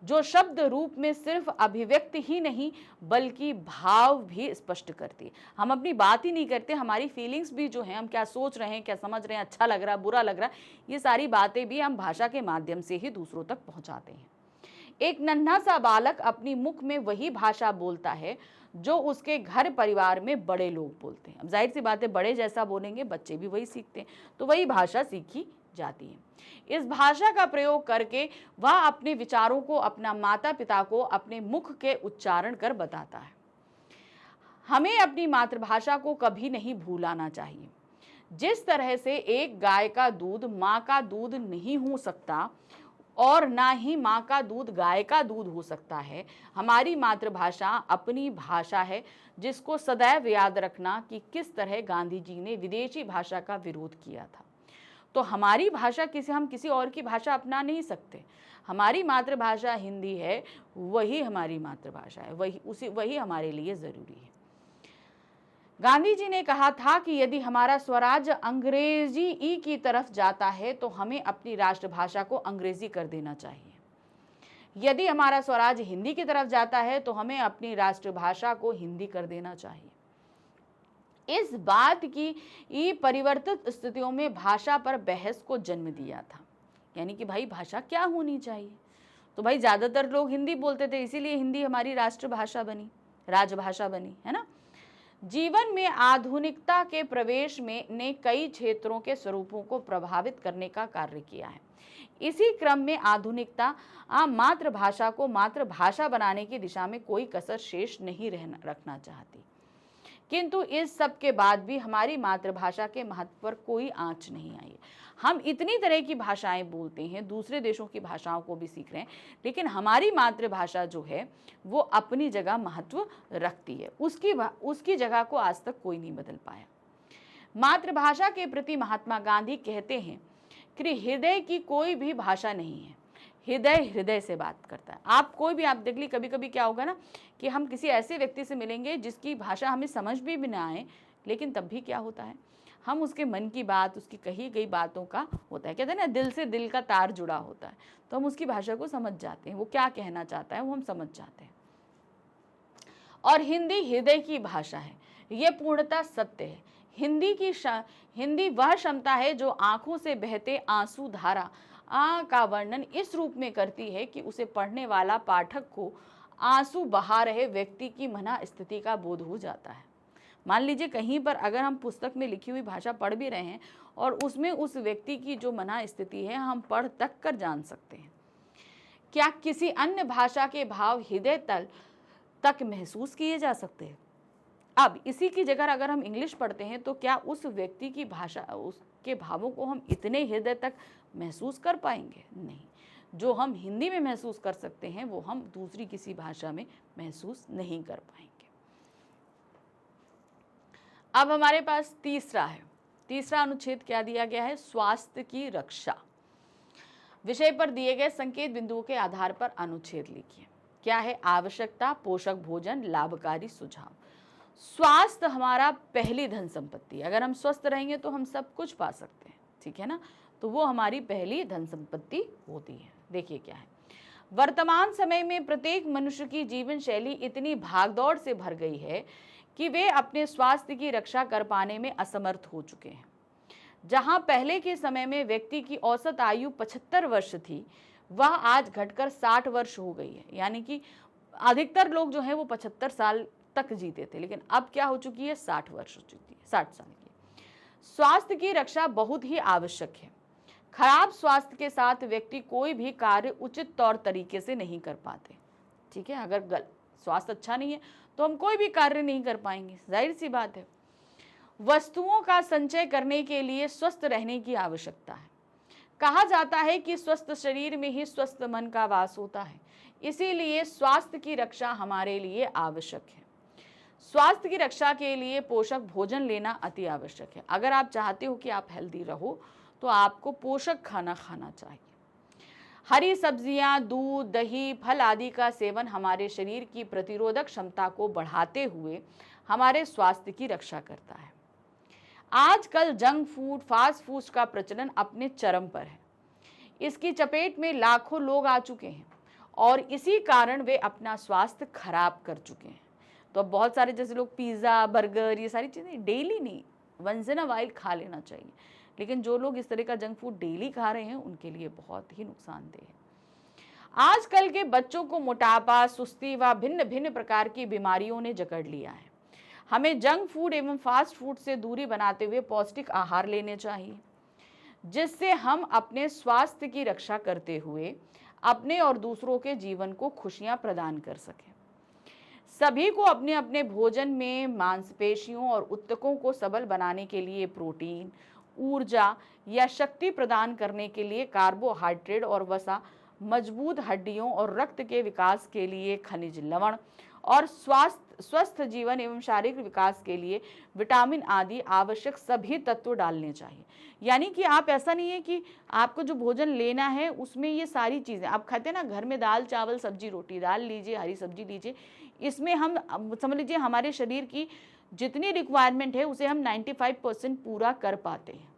Speaker 1: जो शब्द रूप में सिर्फ अभिव्यक्ति ही नहीं बल्कि भाव भी स्पष्ट करती है। हम अपनी बात ही नहीं करते, हमारी फीलिंग्स भी जो है, हम क्या सोच रहे हैं, क्या समझ रहे हैं, अच्छा लग रहा है, बुरा लग रहा है, ये सारी बातें भी हम भाषा के माध्यम से ही दूसरों तक पहुंचाते हैं। एक नन्हा सा बालक अपनी मुख में वही भाषा बोलता है जो उसके घर परिवार में बड़े लोग बोलते हैं। अब जाहिर सी बात है, बड़े जैसा बोलेंगे बच्चे भी वही सीखते हैं, तो वही भाषा सीखी जाती है। इस भाषा का प्रयोग करके वह अपने विचारों को अपना माता पिता को अपने मुख के उच्चारण कर बताता है। हमें अपनी मातृभाषा को कभी नहीं भूलाना चाहिए। जिस तरह से एक गाय का दूध माँ का दूध नहीं हो सकता और ना ही माँ का दूध गाय का दूध हो सकता है, हमारी मातृभाषा अपनी भाषा है जिसको सदैव याद रखना कि किस तरह गांधी जी ने विदेशी भाषा का विरोध किया था। तो हमारी भाषा हम किसी और की भाषा अपना नहीं सकते। हमारी मातृभाषा हिंदी है, वही हमारी मातृभाषा है, वही हमारे लिए जरूरी है। गांधी जी ने कहा था कि यदि हमारा स्वराज अंग्रेजी ई की तरफ जाता है तो हमें अपनी राष्ट्रभाषा को अंग्रेजी कर देना चाहिए। यदि हमारा स्वराज हिंदी की तरफ जाता है तो हमें अपनी राष्ट्रभाषा को हिंदी कर देना चाहिए। इस बात की परिवर्तित स्थितियों में भाषा पर बहस को जन्म दिया था, यानी कि भाई भाषा क्या होनी चाहिए। तो भाई ज्यादातर लोग हिंदी बोलते थे, इसीलिए हिंदी हमारी राष्ट्रभाषा बनी, राजभाषा बनी, है ना। जीवन में आधुनिकता के प्रवेश में ने कई क्षेत्रों के स्वरूपों को प्रभावित करने का कार्य किया है। इसी क्रम में आधुनिकता मातृभाषा को मातृभाषा बनाने की दिशा में कोई कसर शेष नहीं रखना चाहती, किंतु इस सब के बाद भी हमारी मातृभाषा के महत्व पर कोई आंच नहीं आई। हम इतनी तरह की भाषाएं बोलते हैं, दूसरे देशों की भाषाओं को भी सीख रहे हैं, लेकिन हमारी मातृभाषा जो है वो अपनी जगह महत्व रखती है। उसकी जगह को आज तक कोई नहीं बदल पाया। मातृभाषा के प्रति महात्मा गांधी कहते हैं कि हृदय की कोई भी भाषा नहीं है, हृदय हृदय से बात करता है। आप देख ली, कभी कभी क्या होगा ना कि हम किसी ऐसे व्यक्ति से मिलेंगे जिसकी भाषा हमें समझ भी ना आए, लेकिन तब भी क्या होता है, हम उसके मन की बात, उसकी कही गई बातों का होता है, कहते हैं ना दिल से दिल का तार जुड़ा होता है, तो हम उसकी भाषा को समझ जाते हैं, वो क्या कहना चाहता है वो हम समझ जाते हैं। और हिंदी हृदय की भाषा है, ये पूर्णतः सत्य है। हिंदी वह क्षमता है जो आंखों से बहते आंसू धारा का वर्णन इस रूप में करती है कि उसे पढ़ने वाला पाठक को आंसू बहा रहे व्यक्ति की मना स्थिति का बोध हो जाता है। मान लीजिए कहीं पर अगर हम पुस्तक में लिखी हुई भाषा पढ़ भी रहे हैं और उसमें उस व्यक्ति की जो मना स्थिति है हम पढ़ तक कर जान सकते हैं। क्या किसी अन्य भाषा के भाव हृदय तल तक महसूस किए जा सकते हैं? अब इसी की जगह अगर हम इंग्लिश पढ़ते हैं तो क्या उस व्यक्ति की भाषा, उसके भावों को हम इतने हृदय तक महसूस कर पाएंगे? नहीं। जो हम हिंदी में महसूस कर सकते हैं वो हम दूसरी किसी भाषा में महसूस नहीं कर पाएंगे। अब हमारे पास तीसरा अनुच्छेद क्या दिया गया है? स्वास्थ्य की रक्षा। विषय पर दिए गए संकेत बिंदुओं के आधार पर अनुच्छेद लिखिए। क्या है? आवश्यकता, पोषक भोजन, लाभकारी सुझाव। स्वास्थ्य हमारा पहली धन संपत्ति। अगर हम स्वस्थ रहेंगे तो हम सब कुछ पा सकते हैं, ठीक है ना। तो वो हमारी पहली धन संपत्ति होती है। देखिए क्या है, वर्तमान समय में प्रत्येक मनुष्य की जीवन शैली इतनी भागदौड़ से भर गई है कि वे अपने स्वास्थ्य की रक्षा कर पाने में असमर्थ हो चुके हैं। जहां पहले के समय में व्यक्ति की औसत आयु 75 वर्ष थी, वह आज घटकर 60 वर्ष हो गई है। यानी कि अधिकतर लोग जो है वो 75 साल तक जीते थे, लेकिन अब क्या हो चुकी है? 60 वर्ष हो चुकी है, 60 साल की। स्वास्थ्य की रक्षा बहुत ही आवश्यक है। खराब स्वास्थ्य के साथ व्यक्ति कोई भी कार्य उचित तौर तरीके से नहीं कर पाते, ठीक है। अगर स्वास्थ्य अच्छा नहीं है तो हम कोई भी कार्य नहीं कर पाएंगे, जाहिर सी बात है। वस्तुओं का संचय करने के लिए स्वस्थ रहने की आवश्यकता है। कहा जाता है कि स्वस्थ शरीर में ही स्वस्थ मन का वास होता है, इसीलिए स्वास्थ्य की रक्षा हमारे लिए आवश्यक है। स्वास्थ्य की रक्षा के लिए पोषक भोजन लेना अति आवश्यक है। अगर आप चाहते हो कि आप हेल्दी रहो तो आपको पोषक खाना खाना चाहिए। हरी सब्जियां, दूध, दही, फल आदि का सेवन हमारे शरीर की प्रतिरोधक क्षमता को बढ़ाते हुए हमारे स्वास्थ्य की रक्षा करता है। आजकल जंक फूड, फास्ट फूड का प्रचलन अपने चरम पर है। इसकी चपेट में लाखों लोग आ चुके हैं और इसी कारण वे अपना स्वास्थ्य खराब कर चुके हैं। तो अब बहुत सारे जैसे लोग पिज़्ज़ा, बर्गर, ये सारी चीज़ें डेली नहीं, वंस इन अ वाइल खा लेना चाहिए, लेकिन जो लोग इस तरह का जंक फूड डेली खा रहे हैं उनके लिए बहुत ही नुकसानदेह है। आजकल के बच्चों को मोटापा, सुस्ती व भिन्न भिन्न प्रकार की बीमारियों ने जकड़ लिया है। हमें जंक फूड एवं फास्ट फूड से दूरी बनाते हुए पौष्टिक आहार लेने चाहिए, जिससे हम अपने स्वास्थ्य की रक्षा करते हुए अपने और दूसरों के जीवन को खुशियां प्रदान कर सकें। सभी को अपने अपने भोजन में मांसपेशियों और ऊतकों को सबल बनाने के लिए प्रोटीन, ऊर्जा या शक्ति प्रदान करने के लिए कार्बोहाइड्रेट और वसा, मजबूत हड्डियों और रक्त के विकास के लिए खनिज लवण और स्वस्थ जीवन एवं शारीरिक विकास के लिए विटामिन आदि आवश्यक सभी तत्व डालने चाहिए। यानी कि आप ऐसा नहीं है कि आपको जो भोजन लेना है उसमें ये सारी चीज़ें आप खाते हैं ना, घर में दाल चावल सब्जी रोटी, दाल लीजिए, हरी सब्जी लीजिए, इसमें हम समझ लीजिए हमारे शरीर की जितनी रिक्वायरमेंट है उसे हम 95% पूरा कर पाते हैं।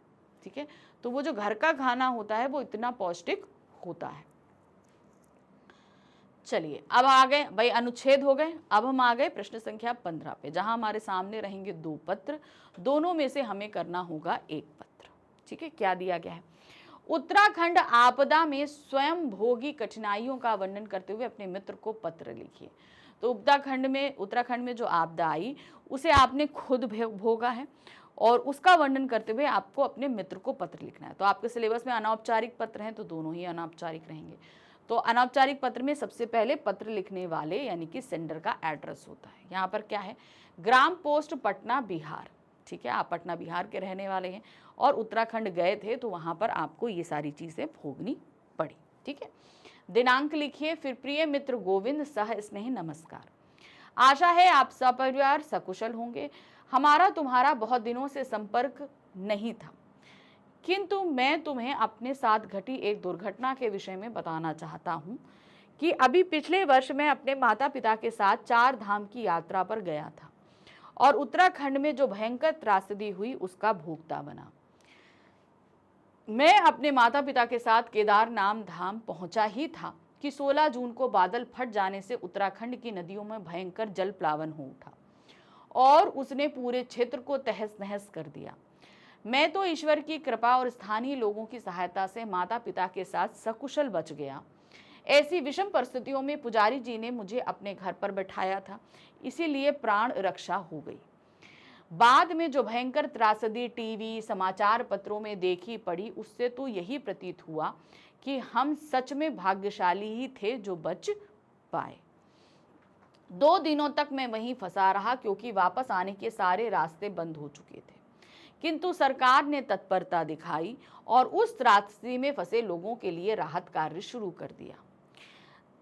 Speaker 1: ठीक है, तो वो जो घर का खाना होता है वो इतना पौष्टिक होता है। चलिए अब आ गए भाई, अनुच्छेद हो गए। अब हम आ गए प्रश्न संख्या 15 पे, जहां हमारे सामने रहेंगे 2 पत्र, दोनों में से हमें करना होगा एक पत्र। ठीक है, क्या दिया गया है? उत्तराखंड आपदा में स्वयं भोगी कठिनाइयों का वर्णन करते हुए अपने मित्र को पत्र लिखिए। तो उत्तराखंड में जो आपदा आई उसे आपने खुद भोगा है और उसका वर्णन करते हुए आपको अपने मित्र को पत्र लिखना है। तो आपके सिलेबस में अनौपचारिक पत्र हैं तो दोनों ही अनौपचारिक रहेंगे। तो अनौपचारिक पत्र में सबसे पहले पत्र लिखने वाले यानी कि सेंडर का एड्रेस होता है। यहाँ पर क्या है? ग्राम पोस्ट पटना बिहार। ठीक है, आप पटना बिहार के रहने वाले हैं और उत्तराखंड गए थे तो वहाँ पर आपको ये सारी चीज़ें भोगनी पड़ी। ठीक है, दिनांक लिखिए, फिर प्रिय मित्र गोविंद, सह स्नेह नमस्कार। आशा है आप सपरिवार सकुशल होंगे। हमारा तुम्हारा बहुत दिनों से संपर्क नहीं था, किंतु मैं तुम्हें अपने साथ घटी एक दुर्घटना के विषय में बताना चाहता हूँ कि अभी पिछले वर्ष मैं अपने माता पिता के साथ 4 धाम की यात्रा पर गया था और उत्तराखंड में जो भयंकर त्रासदी हुई उसका भोक्ता बना। मैं अपने माता पिता के साथ केदारनाथ धाम पहुंचा ही था कि 16 जून को बादल फट जाने से उत्तराखंड की नदियों में भयंकर जल प्लावन हो उठा और उसने पूरे क्षेत्र को तहस नहस कर दिया। मैं तो ईश्वर की कृपा और स्थानीय लोगों की सहायता से माता पिता के साथ सकुशल बच गया। ऐसी विषम परिस्थितियों में पुजारी जी ने मुझे अपने घर पर बैठाया था, इसीलिए प्राण रक्षा हो गई। बाद में जो भयंकर त्रासदी टीवी समाचार पत्रों में देखी पड़ी उससे तो यही प्रतीत हुआ कि हम सच में भाग्यशाली ही थे जो बच पाए। 2 दिनों तक मैं वहीं फंसा रहा क्योंकि वापस आने के सारे रास्ते बंद हो चुके थे, किंतु सरकार ने तत्परता दिखाई और उस त्रासदी में फंसे लोगों के लिए राहत कार्य शुरू कर दिया।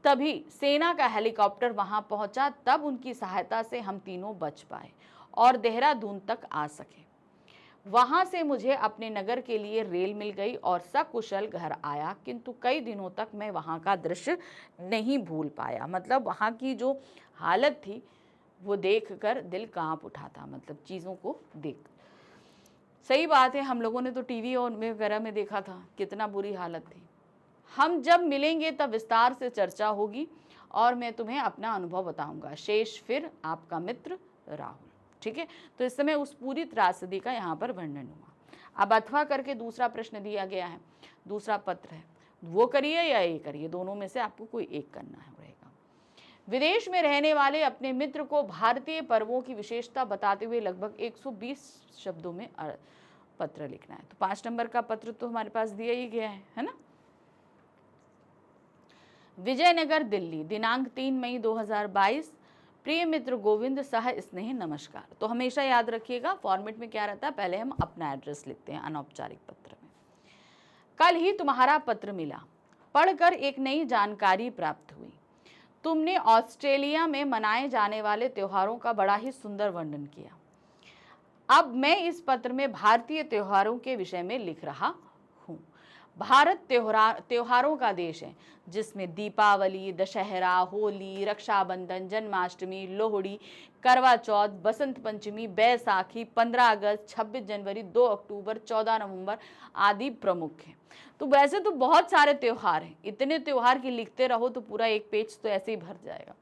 Speaker 1: तभी सेना का हेलीकॉप्टर वहां पहुंचा, तब उनकी सहायता से हम तीनों बच पाए और देहरादून तक आ सके। वहां से मुझे अपने नगर के लिए रेल मिल गई और सकुशल घर आया, किंतु कई दिनों तक मैं वहां का दृश्य नहीं भूल पाया। मतलब वहां की जो हालत थी वो देखकर दिल कांप उठा था, मतलब चीज़ों को देख। सही बात है, हम लोगों ने तो टीवी और वगैरह में देखा था कितना बुरी हालत थी। हम जब मिलेंगे तब विस्तार से चर्चा होगी और मैं तुम्हें अपना अनुभव बताऊंगा। शेष फिर आपका मित्र राहुल। ठीक है, तो इस समय उस पूरी त्रासदी का यहाँ पर वर्णन हुआ। अब अथवा करके दूसरा प्रश्न दिया गया है, दूसरा पत्र है, वो करिए या ये करिए, दोनों में से आपको कोई एक करना है रहेगा। विदेश में रहने वाले अपने मित्र को भारतीय पर्वों की विशेषता बताते हुए लगभग 120 शब्दों में पत्र लिखना है। तो 5 नंबर का पत्र तो हमारे पास दिया ही गया है ना। विजयनगर दिल्ली, दिनांक 3 मई 2022। प्रिय मित्र गोविंद, सह स्नेह नमस्कार। तो हमेशा याद रखिएगा फॉर्मेट में क्या रहता है, पहले हम अपना एड्रेस लिखते हैं अनौपचारिक पत्र में। कल ही तुम्हारा पत्र मिला, पढ़कर एक नई जानकारी प्राप्त हुई। तुमने ऑस्ट्रेलिया में मनाए जाने वाले त्योहारों का बड़ा ही सुंदर वर्णन किया। अब मैं इस पत्र में भारतीय त्योहारों के विषय में लिख रहा हूँ। भारत त्योहारों का देश है, जिसमें दीपावली, दशहरा, होली, रक्षाबंधन, जन्माष्टमी, लोहड़ी, करवा चौथ, बसंत पंचमी, बैसाखी, 15 अगस्त, 26 जनवरी, 2 अक्टूबर, 14 नवंबर आदि प्रमुख हैं। तो वैसे तो बहुत सारे त्योहार हैं, इतने त्योहार की लिखते रहो तो पूरा एक पेज तो ऐसे ही भर जाएगा।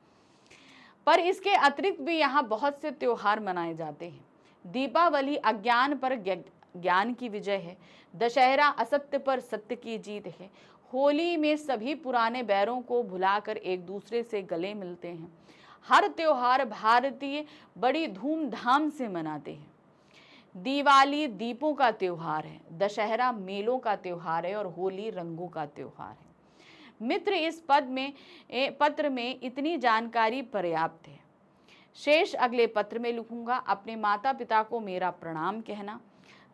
Speaker 1: पर इसके अतिरिक्त भी यहाँ बहुत से त्योहार मनाए जाते हैं। दीपावली अज्ञान पर ज्ञान की विजय है। दशहरा असत्य पर सत्य की जीत है। होली में सभी पुराने बैरों को भुलाकर एक दूसरे से गले मिलते हैं। हर त्योहार भारतीय बड़ी धूमधाम से मनाते हैं। दिवाली दीपों का त्योहार है, दशहरा मेलों का त्योहार है और होली रंगों का त्योहार है। मित्र, इस पत्र में इतनी जानकारी पर्याप्त है। शेष अगले पत्र में लिखूंगा। अपने माता पिता को मेरा प्रणाम कहना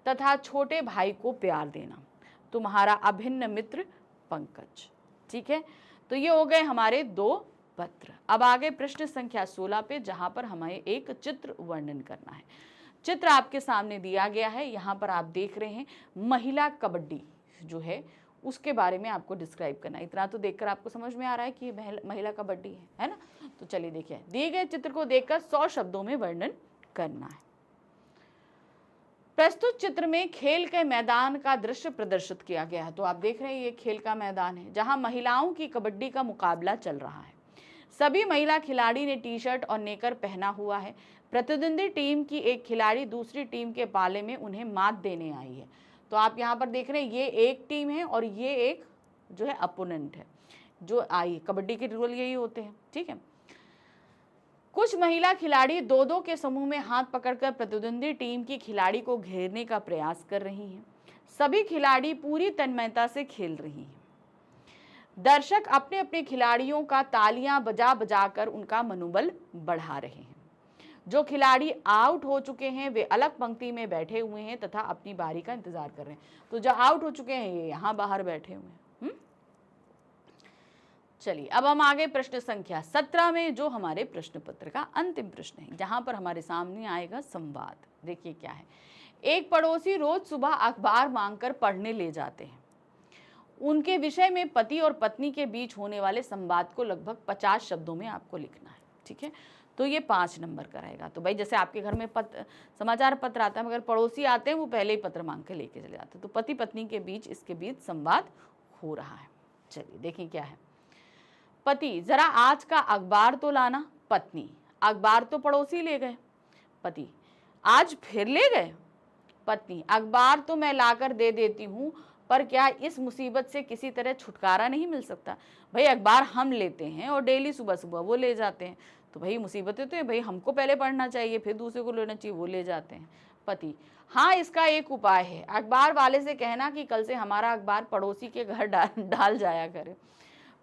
Speaker 1: तथा छोटे भाई को प्यार देना। तुम्हारा अभिन्न मित्र पंकज। ठीक है, तो ये हो गए हमारे 2 पत्र। अब आगे प्रश्न संख्या 16 पे, जहां पर हमें एक चित्र वर्णन करना है। चित्र आपके सामने दिया गया है। यहाँ पर आप देख रहे हैं महिला कबड्डी जो है उसके बारे में आपको डिस्क्राइब करना है। इतना तो देखकर आपको समझ में आ रहा है कि महिला कबड्डी है ना। तो चलिए देखिए, दिए गए चित्र को देखकर 100 शब्दों में वर्णन करना है। प्रस्तुत चित्र में खेल के मैदान का दृश्य प्रदर्शित किया गया है। तो आप देख रहे हैं ये खेल का मैदान है, जहां महिलाओं की कबड्डी का मुकाबला चल रहा है। सभी महिला खिलाड़ी ने टी शर्ट और नेकर पहना हुआ है। प्रतिद्वंदी टीम की एक खिलाड़ी दूसरी टीम के पाले में उन्हें मात देने आई है। तो आप यहाँ पर देख रहे हैं ये एक टीम है और ये एक जो है अपोनेंट है जो आई। कबड्डी के रूल यही होते हैं। ठीक है, कुछ महिला खिलाड़ी 2-2 के समूह में हाथ पकड़कर प्रतिद्वंदी टीम की खिलाड़ी को घेरने का प्रयास कर रही हैं। सभी खिलाड़ी पूरी तन्मयता से खेल रही हैं। दर्शक अपने अपने खिलाड़ियों का तालियां बजा बजाकर उनका मनोबल बढ़ा रहे हैं। जो खिलाड़ी आउट हो चुके हैं वे अलग पंक्ति में बैठे हुए हैं तथा अपनी बारी का इंतजार कर रहे हैं। तो जो आउट हो चुके हैं ये यहाँ बाहर बैठे हुए हैं। चलिए, अब हम आगे प्रश्न संख्या 17 में, जो हमारे प्रश्न पत्र का अंतिम प्रश्न है, जहां पर हमारे सामने आएगा संवाद। देखिए क्या है। एक पड़ोसी रोज सुबह अखबार मांगकर पढ़ने ले जाते हैं। उनके विषय में पति और पत्नी के बीच होने वाले संवाद को लगभग 50 शब्दों में आपको लिखना है। ठीक है, तो ये 5 नंबर का रहेगा। तो भाई जैसे आपके घर में समाचार पत्र आता है, मगर पड़ोसी आते हैं वो पहले ही पत्र मांग के लेके चले जाते हैं। तो पति पत्नी के बीच इसके बीच संवाद हो रहा है। चलिए देखिए क्या है। पति, जरा आज का अखबार तो लाना। पत्नी, अखबार तो पड़ोसी ले गए। पति, आज फिर ले गए। पत्नी, अखबार तो मैं लाकर दे देती हूँ, पर क्या इस मुसीबत से किसी तरह छुटकारा नहीं मिल सकता? भाई अखबार हम लेते हैं और डेली सुबह सुबह वो ले जाते हैं, तो भाई मुसीबतें तो है, भाई हमको पहले पढ़ना चाहिए फिर दूसरे को लेना चाहिए, वो ले जाते हैं। पति, हाँ इसका एक उपाय है, अखबार वाले से कहना कि कल से हमारा अखबार पड़ोसी के घर डाल जाया करे।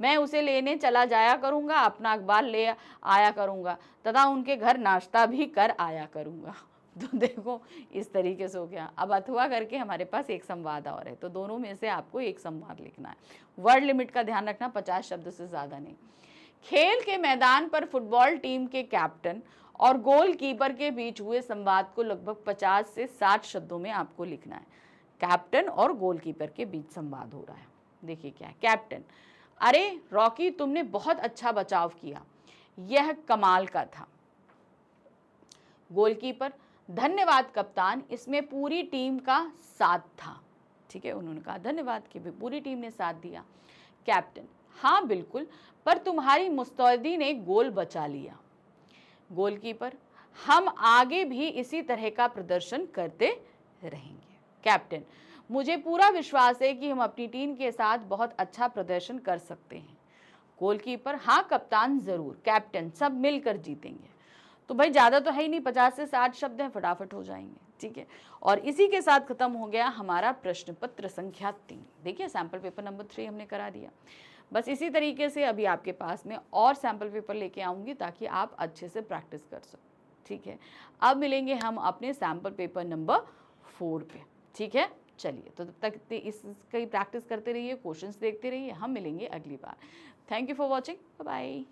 Speaker 1: मैं उसे लेने चला जाया करूँगा, अपना अखबार ले आया करूँगा तथा उनके घर नाश्ता भी कर आया करूँगा। तो देखो इस तरीके से हो गया। अब अथवा करके हमारे पास एक संवाद और है, तो दोनों में से आपको एक संवाद लिखना है। वर्ड लिमिट का ध्यान रखना, 50 शब्द से ज़्यादा नहीं। खेल के मैदान पर फुटबॉल टीम के कैप्टन और गोलकीपर के बीच हुए संवाद को लगभग 50 से 60 शब्दों में आपको लिखना है। कैप्टन और गोलकीपर के बीच संवाद हो रहा है। देखिए क्या है। कैप्टन, अरे रॉकी तुमने बहुत अच्छा बचाव किया, यह कमाल का था। गोलकीपर, धन्यवाद कप्तान, इसमें पूरी टीम का साथ था। ठीक है, उन्होंने कहा धन्यवाद कि पूरी टीम ने साथ दिया। कैप्टन, हाँ बिल्कुल, पर तुम्हारी मुस्तैदी ने गोल बचा लिया। गोलकीपर, हम आगे भी इसी तरह का प्रदर्शन करते रहेंगे। कैप्टन, मुझे पूरा विश्वास है कि हम अपनी टीम के साथ बहुत अच्छा प्रदर्शन कर सकते हैं। गोलकीपर, हाँ कप्तान जरूर। कैप्टन, सब मिलकर जीतेंगे। तो भाई ज़्यादा तो है ही नहीं, 50 से 60 शब्द हैं, फटाफट हो जाएंगे। ठीक है, और इसी के साथ खत्म हो गया हमारा प्रश्न पत्र संख्या 3। देखिए सैम्पल पेपर नंबर 3 हमने करा दिया। बस इसी तरीके से अभी आपके पास में और सैम्पल पेपर लेके आऊँगी ताकि आप अच्छे से प्रैक्टिस कर सको। ठीक है, अब मिलेंगे हम अपने सैम्पल पेपर नंबर 4 पे। ठीक है, चलिए, तो तब तक इसकी प्रैक्टिस करते रहिए, क्वेश्चंस देखते रहिए। हम मिलेंगे अगली बार। Thank you for watching, bye bye.